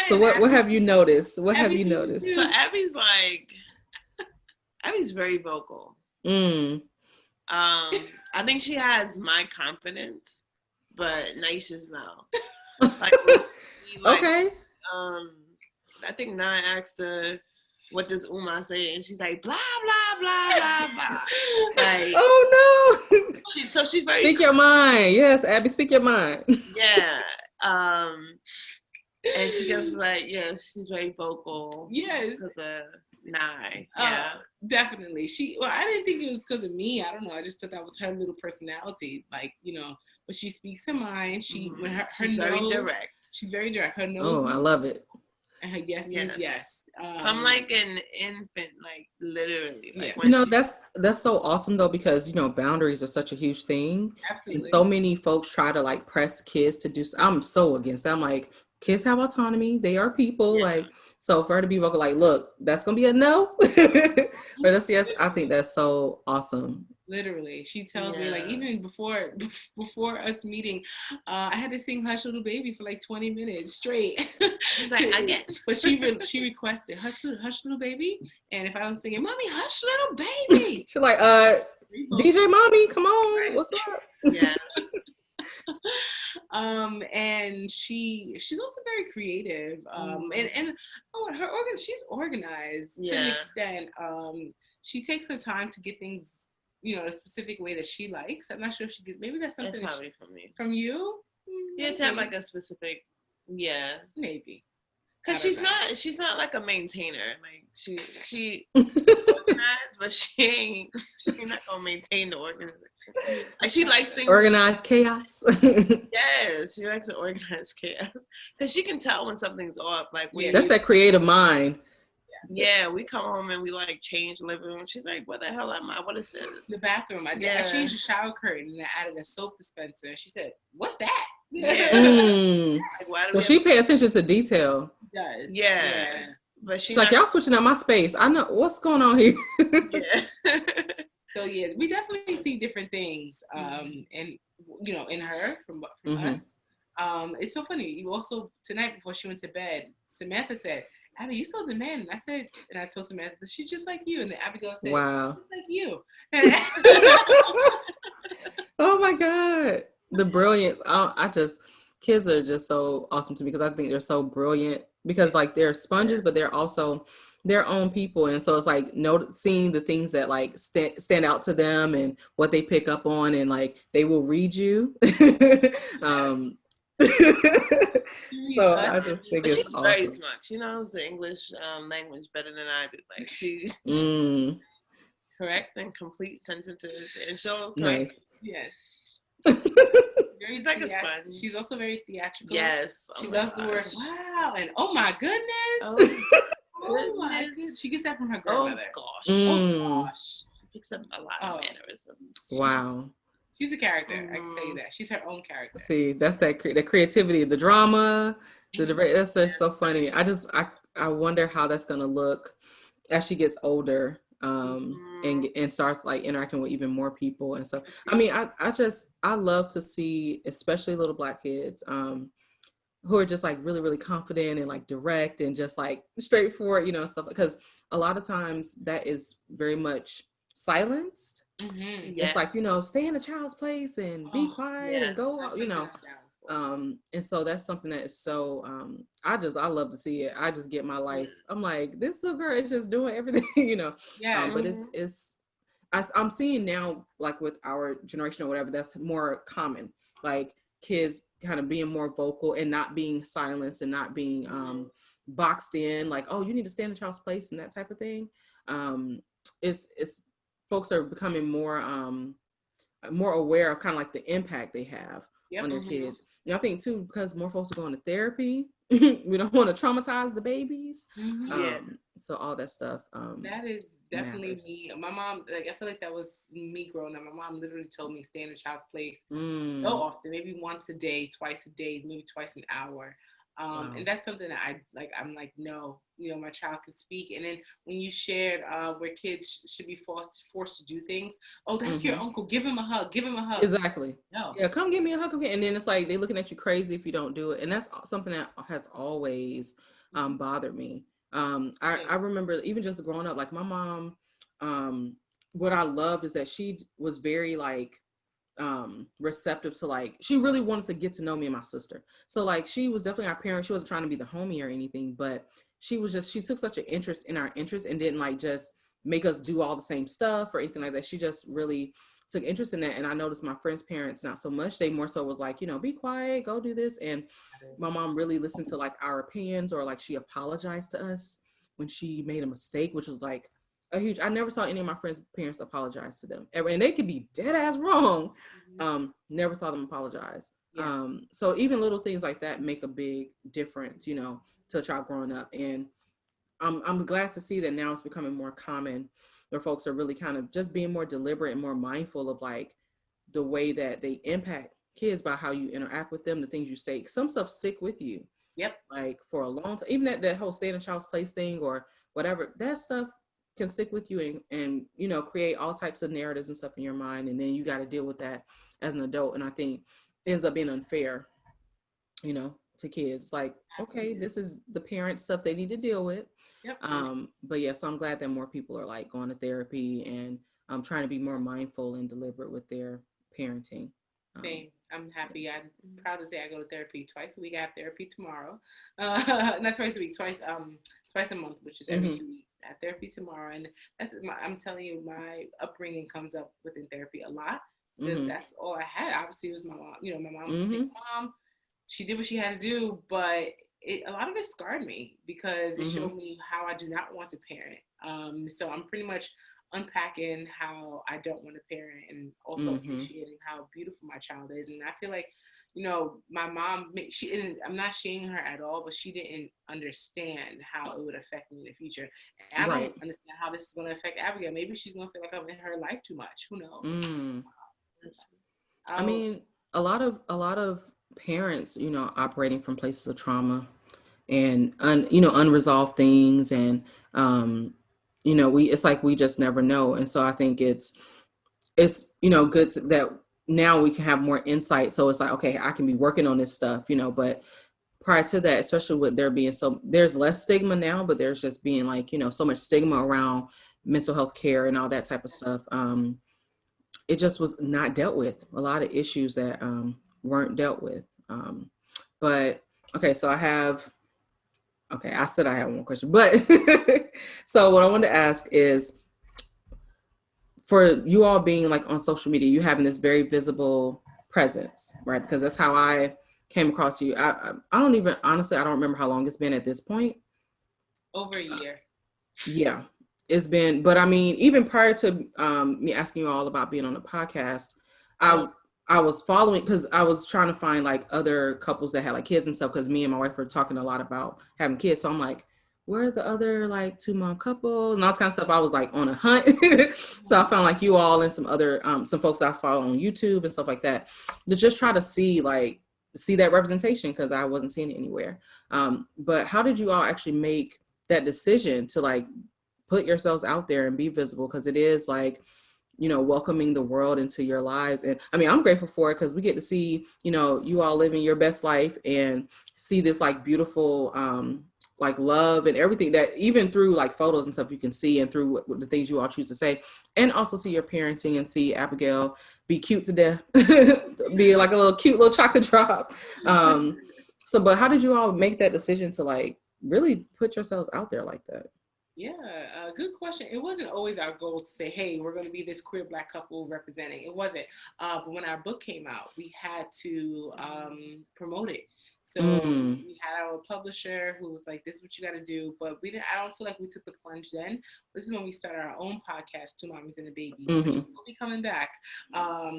So what have you noticed? What have you noticed? So Abby's very vocal. I think she has my confidence, but Nyesha's no. Okay. I think Naya asked her, what does Uma say? And she's like, blah, blah, blah, blah, blah. Like, oh no. She's very... Speak your mind. Yes, Abby, speak your mind. Yeah. And she gets like, she's very vocal. Yes. Because of Nye. Yeah. Definitely. I didn't think it was because of me. I don't know. I just thought that was her little personality. Like, but she speaks her mind. She's very direct. She's very direct. Her nose. Oh, I love it. And her yes means yes. I'm like an infant, like literally. Like that's so awesome though, because boundaries are such a huge thing. Absolutely. And so many folks try to like press kids to do. I'm so against that. I'm like, kids have autonomy. They are people. Yeah. Like, so for her to be vocal, like, look, that's gonna be a no. But that's yes. I think that's so awesome. Literally, she tells me like even before us meeting, I had to sing "Hush Little Baby" for like 20 minutes straight. She's like, I get. But she requested "Hush Little Baby," and if I don't sing it, "Mommy, hush little baby." She's like, DJ Mommy, come on, right. What's up? Yeah. And she's also very creative. And she's organized to an extent. She takes her time to get things, a specific way that she likes. I'm not sure if she could. Maybe that's something that's probably from me. From you? Yeah, to have like a specific. Yeah, maybe. Because she's not like a maintainer. Like she organized, but she's not gonna maintain the organization. Like she likes things organized chaos. Yes, she likes to organize chaos because she can tell when something's off. Like that's that creative mind. Yeah, we come home and we like change the living room. She's like, "What the hell am I? What is this?" The bathroom. I changed the shower curtain and I added a soap dispenser. And she said, "What's that?" Yeah. Like, so she pay attention to detail. Does. Yeah. But she's like, y'all switching up my space. I know what's going on here. Yeah. So we definitely see different things, and in her from us. It's so funny. You also tonight before she went to bed, Samantha said, "Abby, you so demanding." I said, and I told Samantha, "She's just like you." And then Abigail said, "Wow, she's like you." Oh my God, the brilliance! Kids are just so awesome to me because I think they're so brilliant because like they're sponges, but they're also their own people, and so it's like seeing the things that like stand out to them and what they pick up on, and like they will read you. So I just think it's awesome. Very smart. She knows the English language better than I do. Like she's correct and complete sentences, and she'll nice. Yes. She's like a sponge. She's also very theatrical. Yes. She loves the word wow and oh my goodness. Oh my goodness. She gets that from her grandmother. Oh gosh. Oh gosh. She picks up a lot of mannerisms. Wow. She's a character. I can tell you that. She's her own character. See, that's the creativity, the drama, that's just so funny. I wonder how that's gonna look as she gets older. And starts like interacting with even more people and stuff. I mean, I love to see, especially little Black kids, who are just like really, really confident and like direct and just like straightforward, stuff. Because a lot of times that is very much silenced. Mm-hmm. It's like, stay in a child's place and be quiet and go, And so that's something that is so, I love to see it. I just get my life. I'm like, this little girl is just doing everything, Yeah. But I'm seeing now, like with our generation or whatever, that's more common, like kids kind of being more vocal and not being silenced and not being boxed in, like, oh, you need to stand in child's place and that type of thing. It's folks are becoming more aware of kind of like the impact they have on their kids. I think too, because more folks are going to therapy. We don't want to traumatize the babies. So all that stuff. That is definitely matters. me. My mom, like, I feel like that was me growing up. My mom literally told me stay in a child's place so often, maybe once a day, twice a day, maybe twice an hour. And that's something that I'm like, no, my child can speak. And then when you shared where kids should be forced to do things, oh, that's your uncle, give him a hug. Exactly. No. Yeah, come give me a hug again. And then it's like they looking at you crazy if you don't do it. And that's something that has always bothered me. I remember even just growing up, like my mom, what I loved is that she was very like receptive to, like, she really wanted to get to know me and my sister. So like she was definitely our parent. She wasn't trying to be the homie or anything, but she took such an interest in our interests and didn't like just make us do all the same stuff or anything like that. She just really took interest in that. And I noticed my friends' parents, not so much. They more so was like, be quiet, go do this. And my mom really listened to like our opinions, or like she apologized to us when she made a mistake, which was like I never saw any of my friends' parents apologize to them ever. And they could be dead ass wrong. Never saw them apologize. So even little things like that make a big difference, to a child growing up. And I'm glad to see that now it's becoming more common where folks are really kind of just being more deliberate and more mindful of like the way that they impact kids by how you interact with them, the things you say. Some stuff stick with you. Yep. Like for a long time, even that whole stay in a child's place thing or whatever, that stuff can stick with you and create all types of narratives and stuff in your mind. And then you got to deal with that as an adult. And I think it ends up being unfair, to kids. It's like, okay, this is the parent stuff they need to deal with. Yep. But yeah, so I'm glad that more people are like going to therapy and trying to be more mindful and deliberate with their parenting. Same. I'm happy. I'm proud to say I go to therapy twice a week. I have therapy tomorrow. Not twice a week, twice a month, which is every 2 weeks. I have therapy tomorrow. And I'm telling you, my upbringing comes up within therapy a lot because that's all I had. Obviously, it was my mom. My mom was a single mom. She did what she had to do, but a lot of it scarred me because it showed me how I do not want to parent. So I'm pretty much unpacking how I don't want to parent and also appreciating how beautiful my child is. And I feel like, my mom, I'm not shaming her at all, but she didn't understand how it would affect me in the future. And I don't understand how this is going to affect Abigail. Maybe she's going to feel like I'm in her life too much. Who knows? I mean, a lot of parents, operating from places of trauma and unresolved things, and it's like we just never know. And so I think it's good that now we can have more insight. So it's like, okay, I can be working on this stuff, but prior to that, especially with there being there's less stigma now, but there's just being like, so much stigma around mental health care and all that type of stuff. It just was not dealt with. A lot of issues that weren't dealt with. But okay, so I said I had one question, but so what I wanted to ask is, for you all being like on social media, you having this very visible presence, right? Because that's how I came across you. I don't even, honestly, I don't remember how long it's been at this point. Over a year. Yeah, it's been, but I mean, even prior to me asking you all about being on the podcast, I was following, because I was trying to find like other couples that had like kids and stuff, because me and my wife were talking a lot about having kids. So I'm like, where are the other like 2-mom couples and all this kind of stuff? I was like on a hunt. So I found like you all and some other, some folks I follow on YouTube and stuff like that, to just try to see that representation, because I wasn't seeing it anywhere. But how did you all actually make that decision to like put yourselves out there and be visible? Because it is like, welcoming the world into your lives. And I mean, I'm grateful for it, because we get to see, you all living your best life and see this like beautiful like love and everything that even through like photos and stuff you can see, and through what the things you all choose to say, and also see your parenting and see Abigail be cute to death, be like a little cute little chocolate drop. So, but how did you all make that decision to like really put yourselves out there like that? Yeah, good question. It wasn't always our goal to say, hey, we're going to be this queer Black couple representing. It wasn't. But when our book came out, we had to promote it. So we had our publisher who was like, this is what you got to do. But I don't feel like we took the plunge then. This is when we started our own podcast, Two Mommies and a Baby, which will be coming back. Our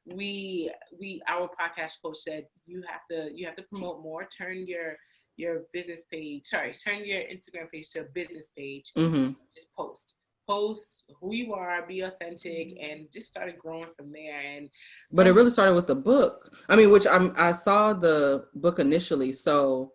podcast coach said, you have to promote more, turn your Instagram page to a business page. Just post who you are, be authentic, and just started growing from there. But it really started with the book. I mean, which I saw the book initially, so,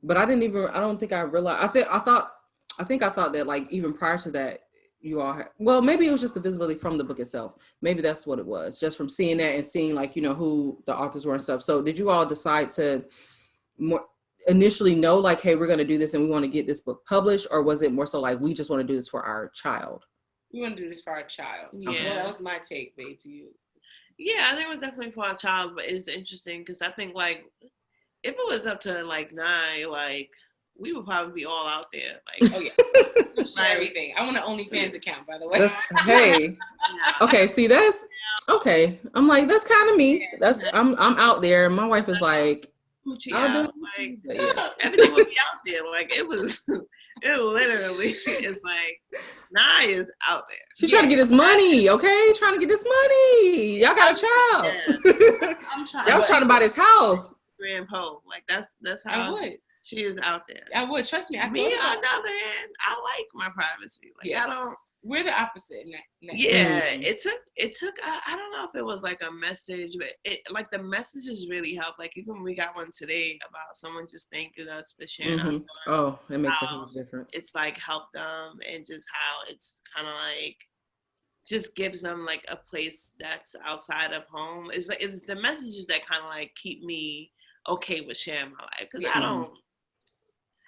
but I don't think I realized. I thought that like even prior to that, you all had, well, maybe it was just the visibility from the book itself. Maybe that's what it was, just from seeing that and seeing like, who the authors were and stuff. So did you all decide to more initially know like, hey, we're going to do this and we want to get this book published, or was it more so like we just want to do this for our child? We want to do this for our child. Yeah. Well, that was my take, babe. To you? Yeah, I think it was definitely for our child, but it's interesting because I think like if it was up to like 9, like we would probably be all out there. Like, oh yeah, everything. I want an OnlyFans account, by the way. Hey, okay, see that's okay. I'm like that's kind of me. That's I'm out there. My wife is like. Out. Like, everything would be out there. Like it literally is like Nye is out there. She's trying to get his money, okay? Trying to get this money. Y'all got a child. Yeah. I'm trying. Y'all trying to buy this house. Grandpa, like that's how I would. She is out there. I would, trust me. Me on the other hand, I like my privacy. Like yes. I don't. We're the opposite. Yeah, it took. I don't know if it was like a message, but like the messages really helped. Like even we got one today about someone just thanking us for sharing. Our story. Oh, it makes a huge difference. It's like helped them, and just how it's kind of like just gives them like a place that's outside of home. It's the messages that kind of like keep me okay with sharing my life, because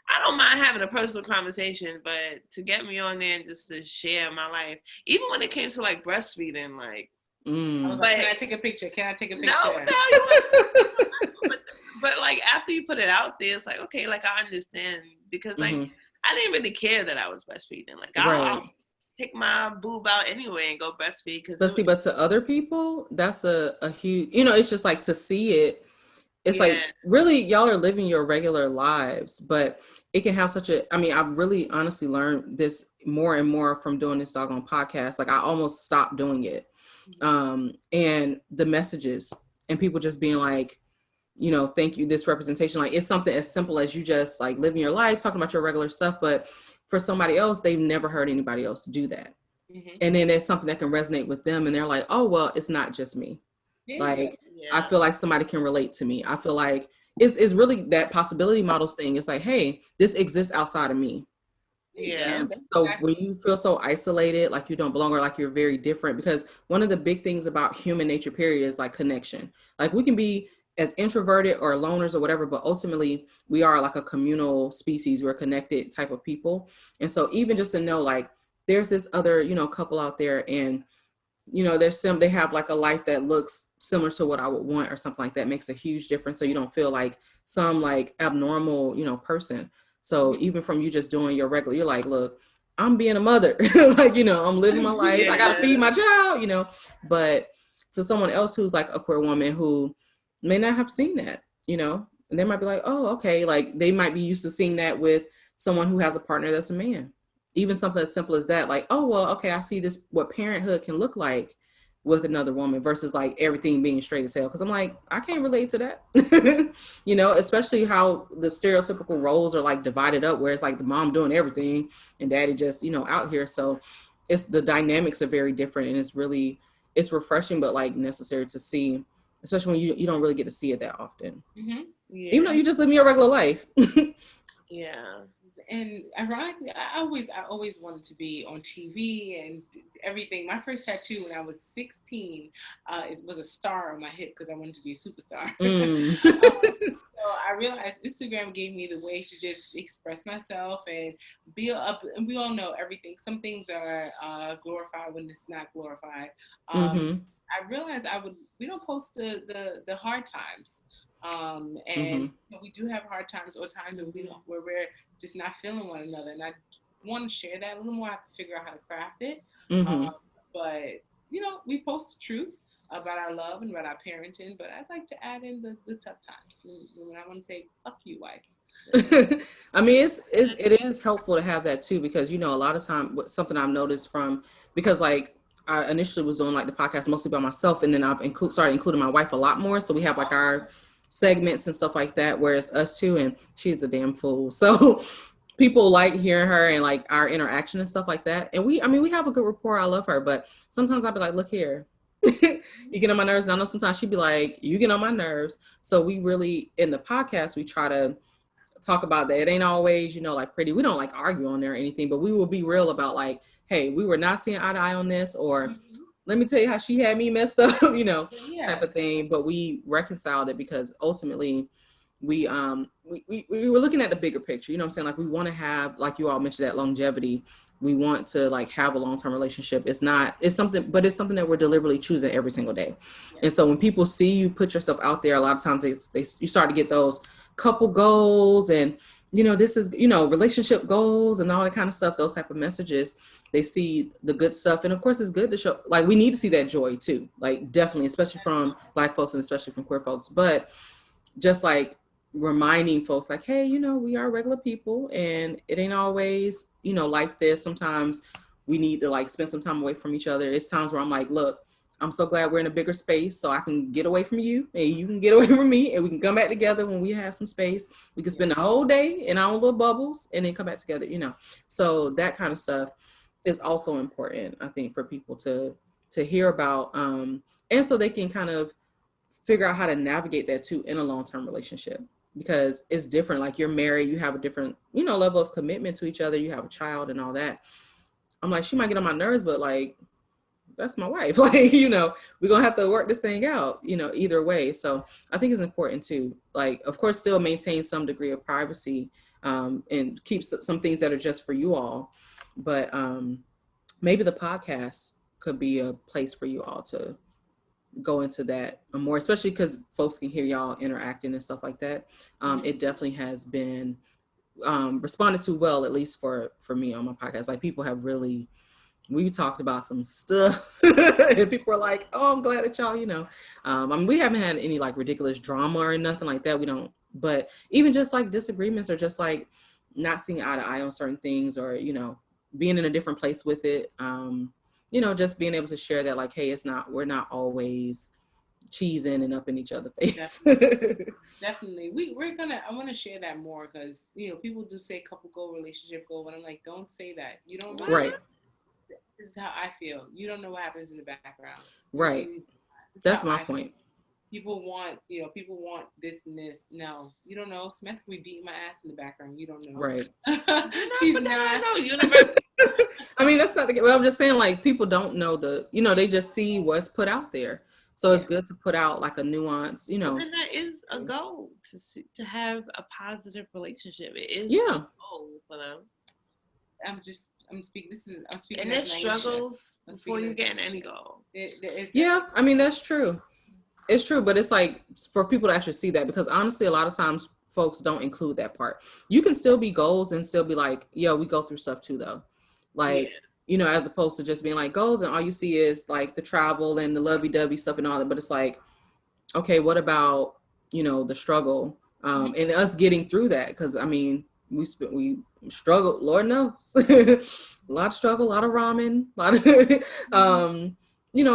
I don't mind having a personal conversation, but to get me on there and just to share my life, even when it came to like breastfeeding, like I was like, can I take a picture? No, but like after you put it out there, it's like, okay, like I understand, because like I didn't really care that I was breastfeeding. Like I'll take my boob out anyway and go breastfeed. But to other people, that's a huge, it's just like to see it. It's like, really, y'all are living your regular lives, but it can have I've really honestly learned this more and more from doing this doggone podcast. Like I almost stopped doing it. And the messages and people just being like, thank you, this representation, like it's something as simple as you just like living your life, talking about your regular stuff. But for somebody else, they've never heard anybody else do that. And then there's something that can resonate with them. And they're like, oh, well, it's not just me. I feel like somebody can relate to me. I feel like it's really that possibility models thing. It's like, hey, this exists outside of me. Yeah. So when you feel so isolated, like you don't belong, or like you're very different, because one of the big things about human nature, period, is like connection. Like we can be as introverted or loners or whatever, but ultimately we are like a communal species. We're a connected type of people. And so even just to know, like, there's this other, couple out there, and they have like a life that looks similar to what I would want or something like that, makes a huge difference. So you don't feel like some like abnormal, person. So even from you just doing your regular, you're like, look, I'm being a mother, like, I'm living my life. I got to feed my child, but to someone else who's like a queer woman who may not have seen that, and they might be like, oh, okay. Like they might be used to seeing that with someone who has a partner that's a man. Even something as simple as that, like, oh, well, okay, I see this, what parenthood can look like with another woman versus like everything being straight as hell. Cause I'm like, I can't relate to that, especially how the stereotypical roles are like divided up, where it's like the mom doing everything and daddy just, out here. So it's, the dynamics are very different, and it's refreshing, but like necessary to see, especially when you don't really get to see it that often. Even though you just live your regular life. Yeah. And ironically, I always wanted to be on TV and everything. My first tattoo when I was 16, it was a star on my hip because I wanted to be a superstar. So I realized Instagram gave me the way to just express myself and build up. And we all know everything. Some things are glorified when it's not glorified. I realized we don't post the hard times. And we do have hard times or times where we're just not feeling one another. And I want to share that a little more. I have to figure out how to craft it. But, we post the truth about our love and about our parenting, but I'd like to add in the tough times when I want to say, fuck you, wife. I mean, it is helpful to have that too, because, a lot of time, something I've noticed because like I initially was doing like the podcast mostly by myself, and then I've started including my wife a lot more. So we have like our segments and stuff like that, where it's us two, and she's a damn fool. So people like hearing her and like our interaction and stuff like that. And we have a good rapport. I love her, but sometimes I'll be like, look here, you get on my nerves. And I know sometimes she'd be like, you get on my nerves. So we really, in the podcast, we try to talk about that. It ain't always, like pretty. We don't like argue on there or anything, but we will be real about like, hey, we were not seeing eye to eye on this, or let me tell you how she had me messed up, type of thing. But we reconciled it because ultimately we were looking at the bigger picture. You know what I'm saying? Like we want to have, like you all mentioned, that longevity. We want to like have a long-term relationship. It's something that we're deliberately choosing every single day. And so when people see you put yourself out there, a lot of times you start to get those couple goals and, this is, relationship goals and all that kind of stuff, those type of messages. They see the good stuff. And of course it's good to show, like, we need to see that joy too, like definitely, especially from Black folks and especially from queer folks. But just like reminding folks like, hey, we are regular people and it ain't always, like this. Sometimes we need to like spend some time away from each other. It's times where I'm like, look, I'm so glad we're in a bigger space so I can get away from you and you can get away from me and we can come back together when we have some space. We can spend the whole day in our own little bubbles and then come back together, So that kind of stuff is also important, I think, for people to hear about. And so they can kind of figure out how to navigate that too in a long-term relationship, because it's different. Like you're married, you have a different, level of commitment to each other. You have a child and all that. I'm like, she might get on my nerves, but like, that's my wife. Like, we're going to have to work this thing out, either way. So I think it's important to, like, of course, still maintain some degree of privacy and keep some things that are just for you all. But maybe the podcast could be a place for you all to go into that more, especially because folks can hear y'all interacting and stuff like that. It definitely has been responded to well, at least for me on my podcast. Like people have really, we talked about some stuff and people are like, oh, I'm glad that y'all, we haven't had any like ridiculous drama or nothing like that. We don't, but even just like disagreements or just like not seeing eye to eye on certain things or, being in a different place with it. Just being able to share that like, hey, we're not always cheesing and up in each other's face. Definitely. I want to share that more because, people do say couple goal, relationship goal, but I'm like, don't say that. You don't know. Right. This is how I feel. You don't know what happens in the background. Right. That's my point. People want this and this. No, you don't know. Samantha will be beating my ass in the background. You don't know. Right. She's not. I mean, that's not the case. Well, I'm just saying, like, people don't know they just see what's put out there. So it's good to put out like a nuance, And that is a goal to have a positive relationship. It is a goal for them. I'm speaking. And there's struggles before you get in any goal. I mean, that's true. It's true, but it's like for people to actually see that, because honestly, a lot of times folks don't include that part. You can still be goals and still be like, yo, we go through stuff too, though. Like, as opposed to just being like goals and all you see is like the travel and the lovey-dovey stuff and all that. But it's like, okay, what about, the struggle and us getting through that? Because I mean, we struggled, Lord knows, a lot of struggle, a lot of ramen, a lot of,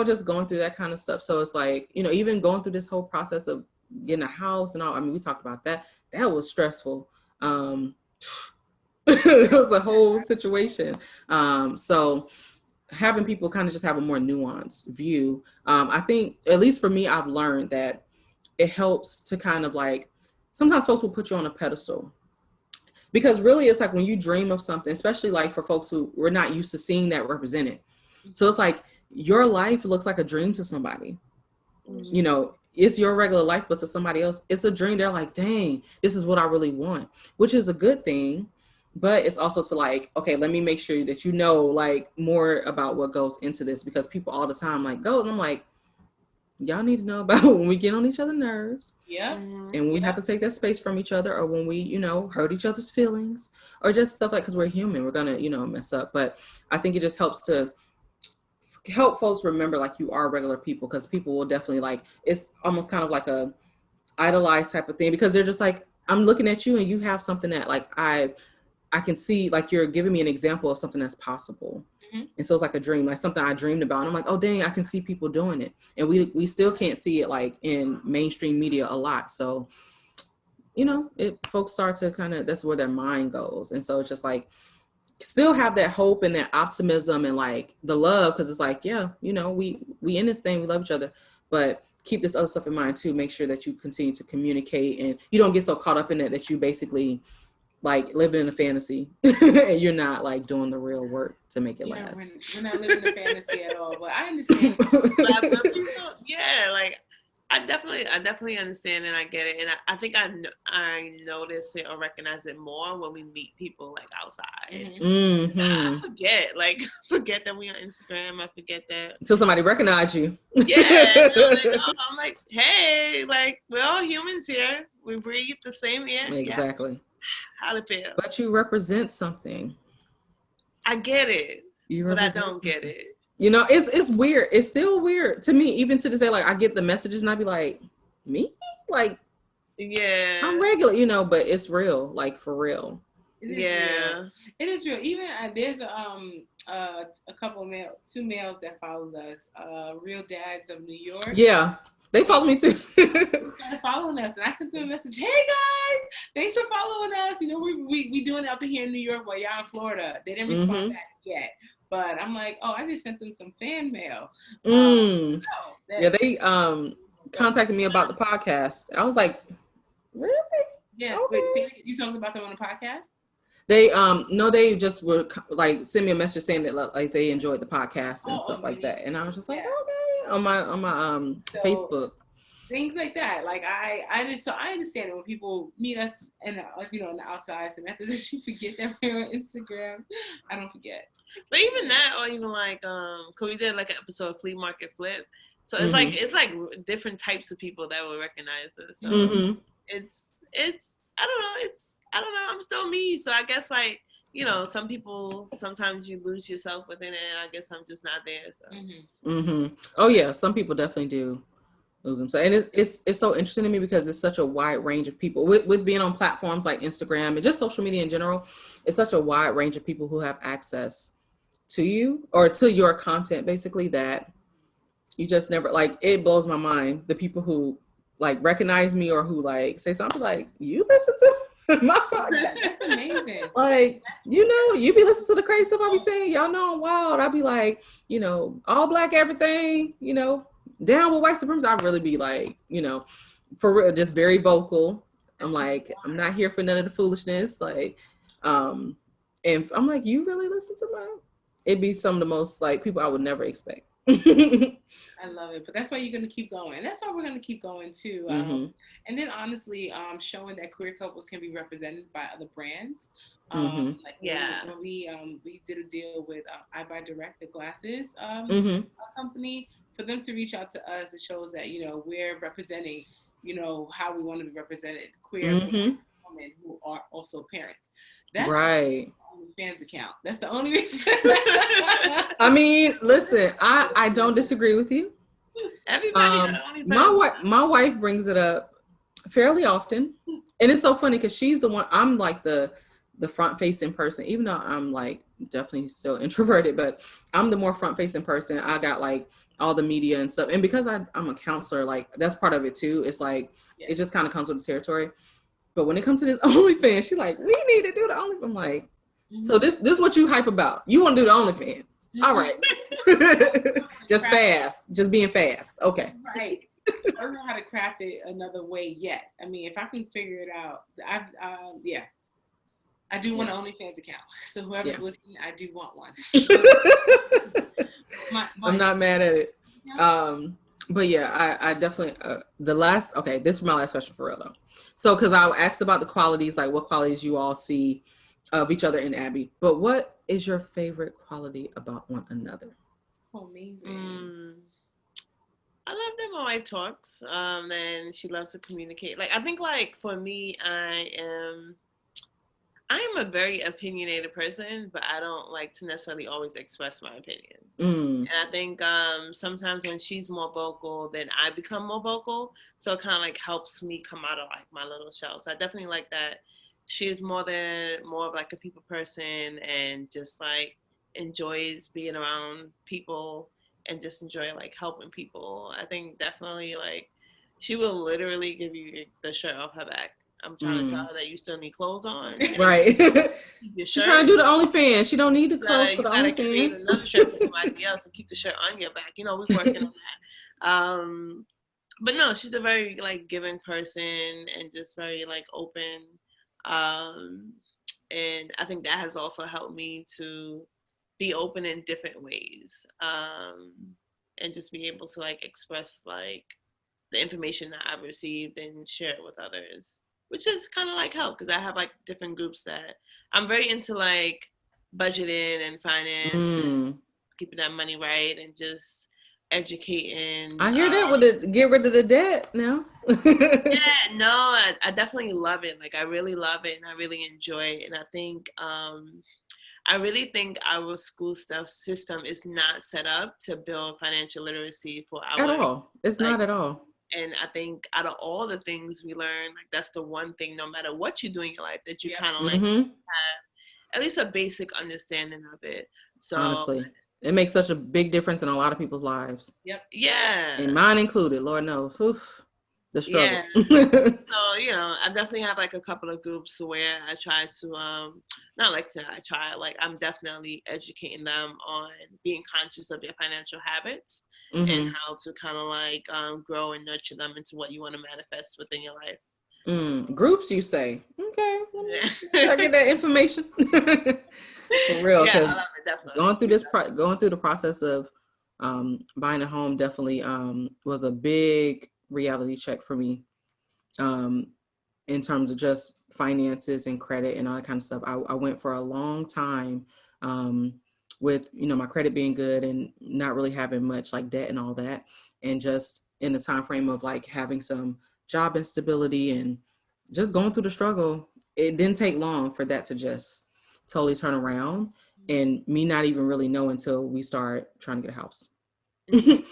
just going through that kind of stuff. So it's like, even going through this whole process of getting a house and all, I mean, we talked about that. That was stressful. It was a whole situation. So having people kind of just have a more nuanced view. I think, at least for me, I've learned that it helps to kind of like, sometimes folks will put you on a pedestal Because really it's like when you dream of something, especially like for folks who we're not used to seeing that represented. So it's like your life looks like a dream to somebody. You know, it's your regular life, but to somebody else, it's a dream. They're like, dang, this is what I really want, which is a good thing. But it's also to like, okay, let me make sure that you know like more about what goes into this, because people all the time like go, and I'm like, y'all need to know about when we get on each other's nerves. Yeah. And when we have to take that space from each other, or when we, you know, hurt each other's feelings, or just stuff like, because we're human, we're gonna, you know, mess up. But I think it just helps to help folks remember like you are regular people, because people will definitely like, it's almost kind of like a idolized type of thing, because they're just like, I'm looking at you and you have something that like I can see, like you're giving me an example of something that's possible. And so it's like a dream, like something I dreamed about. And I'm like, oh dang, I can see people doing it. And we still can't see it like in mainstream media a lot. So, you know, folks start to kind of, that's where their mind goes. And so it's just like, still have that hope and that optimism and like the love, because it's like, yeah, you know, we in this thing, we love each other, but keep this other stuff in mind too. Make sure that you continue to communicate and you don't get so caught up in it that you basically like living in a fantasy and you're not like doing the real work to make it last. We're not living a fantasy at all, but I understand. Yeah, like I definitely understand and I get it, and I think I notice it or recognize it more when we meet people like outside. I forget that we on Instagram. I forget that until somebody recognize you. Yeah, I'm like, hey, like we're all humans here. We breathe the same air. Exactly. Yeah. How to feel? But you represent something. I get it, but I don't get it. You know, it's weird. It's still weird to me, even to this day. Like I get the messages and I be like, me? Like, yeah, I'm regular, you know, but it's real, like for real. Real. It is real. Even there's a couple of two males that followed us, Real Dads of New York. Yeah. They follow me too. They started following us, and I sent them a message. Hey guys, thanks for following us. You know, we doing it up here in New York while y'all in Florida. They didn't respond back yet, but I'm like, oh, I just sent them some fan mail. Yeah, they contacted me about the podcast. I was like, really? Yes. Okay. Wait, you talking about them on the podcast? They no, they just were like send me a message saying that like they enjoyed the podcast and stuff like that, and I was just like, okay, on my Facebook. Things like that. Like I understand it when people meet us and you know on the outside. Samantha says she forget that we're on Instagram. I don't forget. But even that, or even like cause we did like an episode of Flea Market Flip. So it's like different types of people that will recognize us. So it's I don't know. I'm still me. So I guess like, you know, some people, sometimes you lose yourself within it. And I guess I'm just not there. So. Oh yeah. Some people definitely do lose themselves. And it's so interesting to me because it's such a wide range of people with being on platforms like Instagram and just social media in general. It's such a wide range of people who have access to you or to your content, basically, that you just never, like, it blows my mind. The people who like recognize me or who like say something like, you listen to my podcast. That's amazing. Like, you know, you be listening to the crazy stuff I be saying. Y'all know I'm wild. I be like, you know, all black everything, you know, down with white supremacy. I really be like, you know, for real, just very vocal. I'm like, I'm not here for none of the foolishness. Like, and I'm like, you really listen to my, it'd be some of the most like people I would never expect. I love it, but that's why you're going to keep going. That's why we're going to keep going too. And then honestly, showing that queer couples can be represented by other brands. When we did a deal with I Buy Direct, the glasses company, for them to reach out to us, it shows that, you know, we're representing, you know, how we want to be represented, queer women who are also parents. That's right. Fans account. That's the only reason. I mean, listen, I don't disagree with you. Everybody my wife brings it up fairly often, and it's so funny because she's the one. I'm like the front facing person, even though I'm like definitely still introverted, but I'm the more front facing person. I got like all the media and stuff, and because I'm a counselor, like that's part of it too. It's like it just kind of comes with the territory. But when it comes to this OnlyFans, she's like, we need to do the OnlyFans. I'm like, so this is what you hype about. You want to do the OnlyFans. All right. Just fast. Just being fast. Okay. Right. I don't know how to craft it another way yet. I mean, if I can figure it out, I do want an OnlyFans account. So whoever's listening, I do want one. I'm not mad at it. But yeah, I definitely, this is my last question for real though. So, cause I asked about the qualities, like what qualities you all see of each other in Abby, but what is your favorite quality about one another? Amazing. I love that my wife talks, and she loves to communicate. Like, I think, like, for me, I am a very opinionated person, but I don't like to necessarily always express my opinion. And I think sometimes when she's more vocal, then I become more vocal. So it kind of like helps me come out of like my little shell. So I definitely like that. She's more of like a people person and just like enjoys being around people and just enjoy like helping people. I think definitely like she will literally give you the shirt off her back. I'm trying to tell her that you still need clothes on. Right. She's trying to do the OnlyFans. She don't need the clothes for the OnlyFans. You gotta create another shirt for somebody else and keep the shirt on your back. You know, we're working on that. But no, she's a very like giving person and just very like open. And I think that has also helped me to be open in different ways. And just be able to like express like the information that I've received and share it with others. Which is kind of like help because I have like different groups that I'm very into like budgeting and finance and keeping that money right and just educating. I hear that with the get rid of the debt now. Yeah, no, I definitely love it. Like I really love it and I really enjoy it. And I really think our school system is not set up to build financial literacy for our at all. It's like, not at all. And I think out of all the things we learn, like that's the one thing, no matter what you do in your life, that you kind of like have at least a basic understanding of it. So honestly, it makes such a big difference in a lot of people's lives. Yep. Yeah. And mine included, Lord knows. Oof, the struggle. Yeah. So, you know, I definitely have like a couple of groups where I try to, I'm definitely educating them on being conscious of their financial habits. And how to kind of like grow and nurture them into what you want to manifest within your life. So, groups, you say? Okay, I get that information for real. Yeah, I love it, definitely. Going through the process of buying a home definitely was a big reality check for me. In terms of just finances and credit and all that kind of stuff, I went for a long time. With, you know, my credit being good and not really having much like debt and all that. And just in the time frame of like having some job instability and just going through the struggle, it didn't take long for that to just totally turn around and me not even really know until we start trying to get a house. And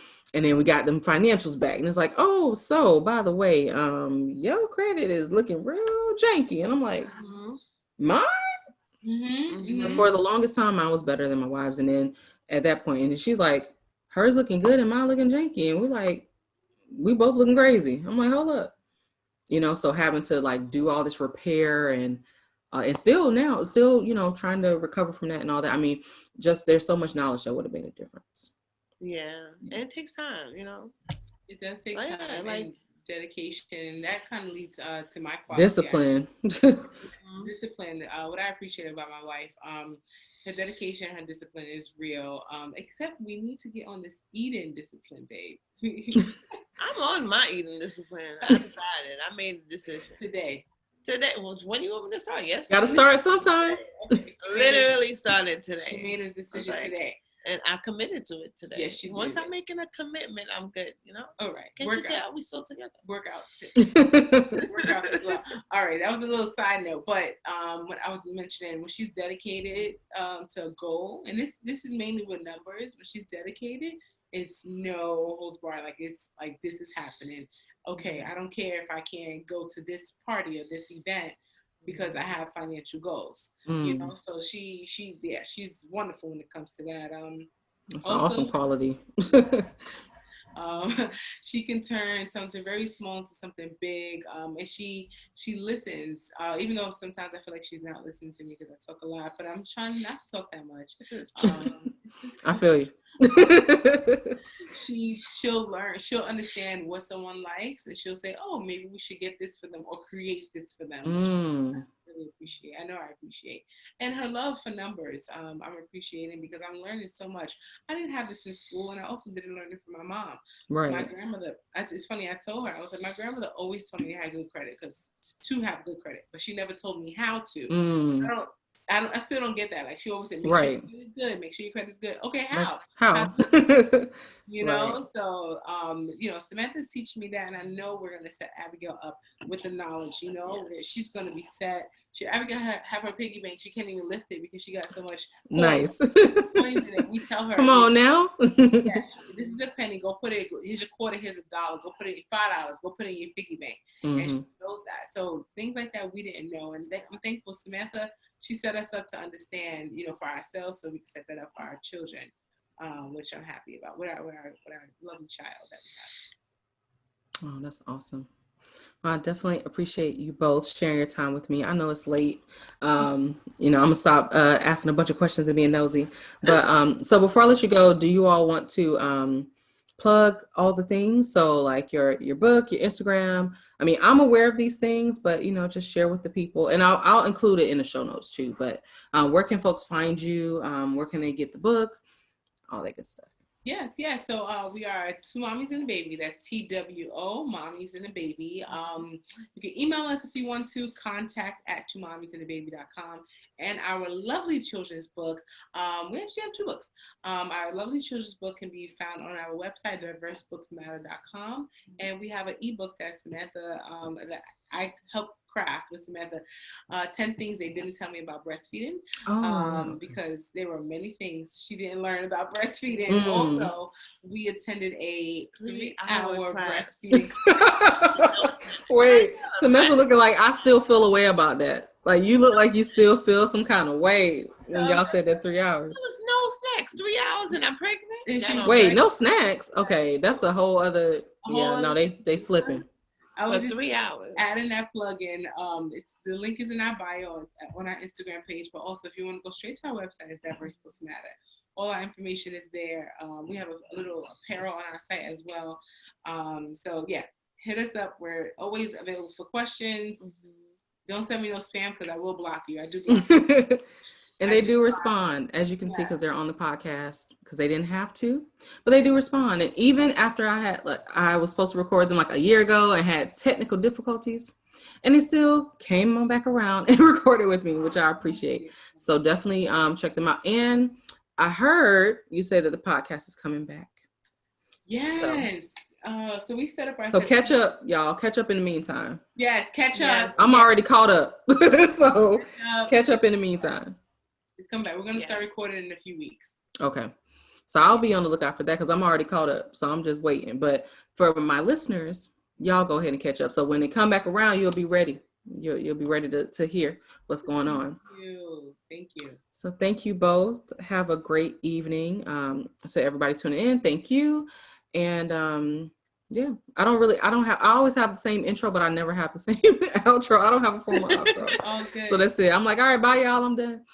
then we got them financials back and it's like, oh, so by the way, your credit is looking real janky. And I'm like, mine? Because for the longest time I was better than my wives, and then at that point, and she's like, hers looking good and mine looking janky, and we're like, we both looking crazy. I'm like, hold up, you know. So having to like do all this repair and still, you know, trying to recover from that and all that. I mean, just there's so much knowledge that would have made a difference. Yeah, and it takes time, you know. It does take time. Like dedication, that kind of leads to my quality. Discipline. Discipline. What I appreciate about my wife, her dedication, her discipline is real. Except we need to get on this eating discipline, babe. I'm on my eating discipline. I decided. I made a decision today. Well, when you want me to start? Yes. Got to start sometime. Literally started today. She made a decision today. And I committed to it today. Yes, she did. Once I'm making a commitment, I'm good, you know? All right. Can't you tell we still together? Workout as well. All right. That was a little side note. But what I was mentioning, when she's dedicated to a goal, and this is mainly with numbers, when she's dedicated, it's no holds barred. Like, it's like, this is happening. Okay, I don't care if I can't go to this party or this event because I have financial goals, you know. So she's wonderful when it comes to that. That's also, an awesome quality. She can turn something very small into something big, and she listens, even though sometimes I feel like she's not listening to me because I talk a lot, but I'm trying not to talk that much. I feel you. She'll understand what someone likes, and she'll say, oh, maybe we should get this for them or create this for them. really appreciate. I know I appreciate. And her love for numbers, I'm appreciating because I'm learning so much. I didn't have this in school, and I also didn't learn it from my mom. Right. My grandmother, it's funny, I told her, I was like, my grandmother always told me I had good credit because to have good credit, but she never told me how to. I still don't get that. Like, she always said, make sure your credit's good, make sure your credit's good. Okay, how? How? You know, so, you know, Samantha's teaching me that, and I know we're going to set Abigail up with the knowledge, you know, that she's going to be set. Abigail have her piggy bank. She can't even lift it because she got so much coins, coins in it. We tell her, come on now. Yes, this is a penny. Go put it. Here's your quarter. Here's $1. Go put it in $5. Go put it in your piggy bank. And she knows that. So things like that we didn't know. And I'm thankful Samantha, she set us up to understand, you know, for ourselves, so we can set that up for our children, which I'm happy about with our lovely child that we have. Oh, that's awesome. Well, I definitely appreciate you both sharing your time with me. I know it's late. You know, I'm gonna stop asking a bunch of questions and being nosy. But so before I let you go, do you all want to plug all the things? So like your book, your Instagram. I mean, I'm aware of these things, but you know, just share with the people, and I'll include it in the show notes too. But where can folks find you? Where can they get the book? All that good stuff. Yes. So we are Two Mommies and a Baby. That's TWO, Mommies and a Baby. You can email us if you want to, contact@twomommiesandAbaby.com. And our lovely children's book, we actually have 2 books. Our lovely children's book can be found on our website, diversebooksmatter.com. And we have an ebook that Samantha, that I helped craft with Samantha, 10 things they didn't tell me about breastfeeding, because there were many things she didn't learn about breastfeeding. Also, we attended a 3-hour breastfeeding class. Wait, Samantha looking like I still feel a way about that. Like, you look like you still feel some kind of way when y'all said that 3 hours. There was no snacks, 3 hours, and I'm pregnant. Wait, no snacks? Okay, that's a whole other. Yeah, no, they slipping. I was just 3 hours. Adding that plug in. The link is in our bio on our Instagram page, but also if you want to go straight to our website, it's Diverse Books Matter. All our information is there. We have a little apparel on our site as well. So yeah, hit us up. We're always available for questions. Don't send me no spam because I will block you. I do block you. And they do respond, as you can see, because they're on the podcast, because they didn't have to, but they do respond. And even after I was supposed to record them like a year ago and had technical difficulties, and they still came on back around and recorded with me, which I appreciate. So definitely check them out. And I heard you say that the podcast is coming back. Yes. So we set up our. So catch up, y'all. Catch up in the meantime. Yes, catch up. I'm already caught up. So catch up in the meantime. It's coming back. We're going to start recording in a few weeks. Okay. So I'll be on the lookout for that because I'm already caught up. So I'm just waiting. But for my listeners, y'all go ahead and catch up. So when they come back around, you'll be ready. You'll be ready to hear what's going on. Thank you. So thank you both. Have a great evening. So everybody tuning in, thank you. And yeah, I always have the same intro, but I never have the same outro. I don't have a formal outro. Okay. So that's it. I'm like, all right, bye y'all, I'm done.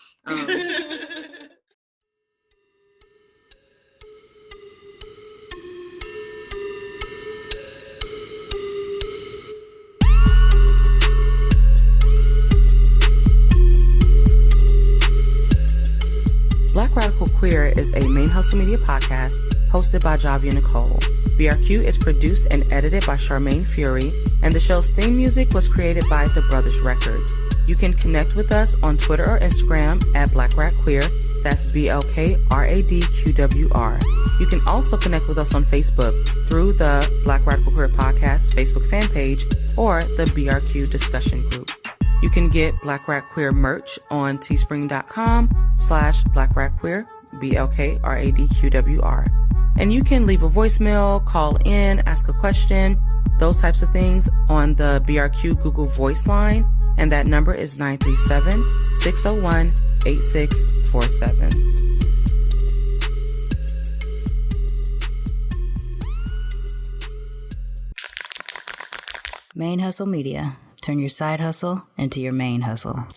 Black Radical Queer is a ManeHustle Media podcast hosted by Jhavia Nicole. BRQ is produced and edited by Charmaine Fury, and the show's theme music was created by The Brothers Records. You can connect with us on Twitter or Instagram at Black Rad Queer. That's BLK RAD QWR. You can also connect with us on Facebook through the Black Radical Queer Podcast Facebook fan page or the BRQ discussion group. You can get Black Rad Queer merch on teespring.com/Black Rad Queer, BLK RAD QWR. And you can leave a voicemail, call in, ask a question, those types of things on the BRQ Google Voice line. And that number is 937-601-8647. ManeHustle Media. Turn your side hustle into your main hustle.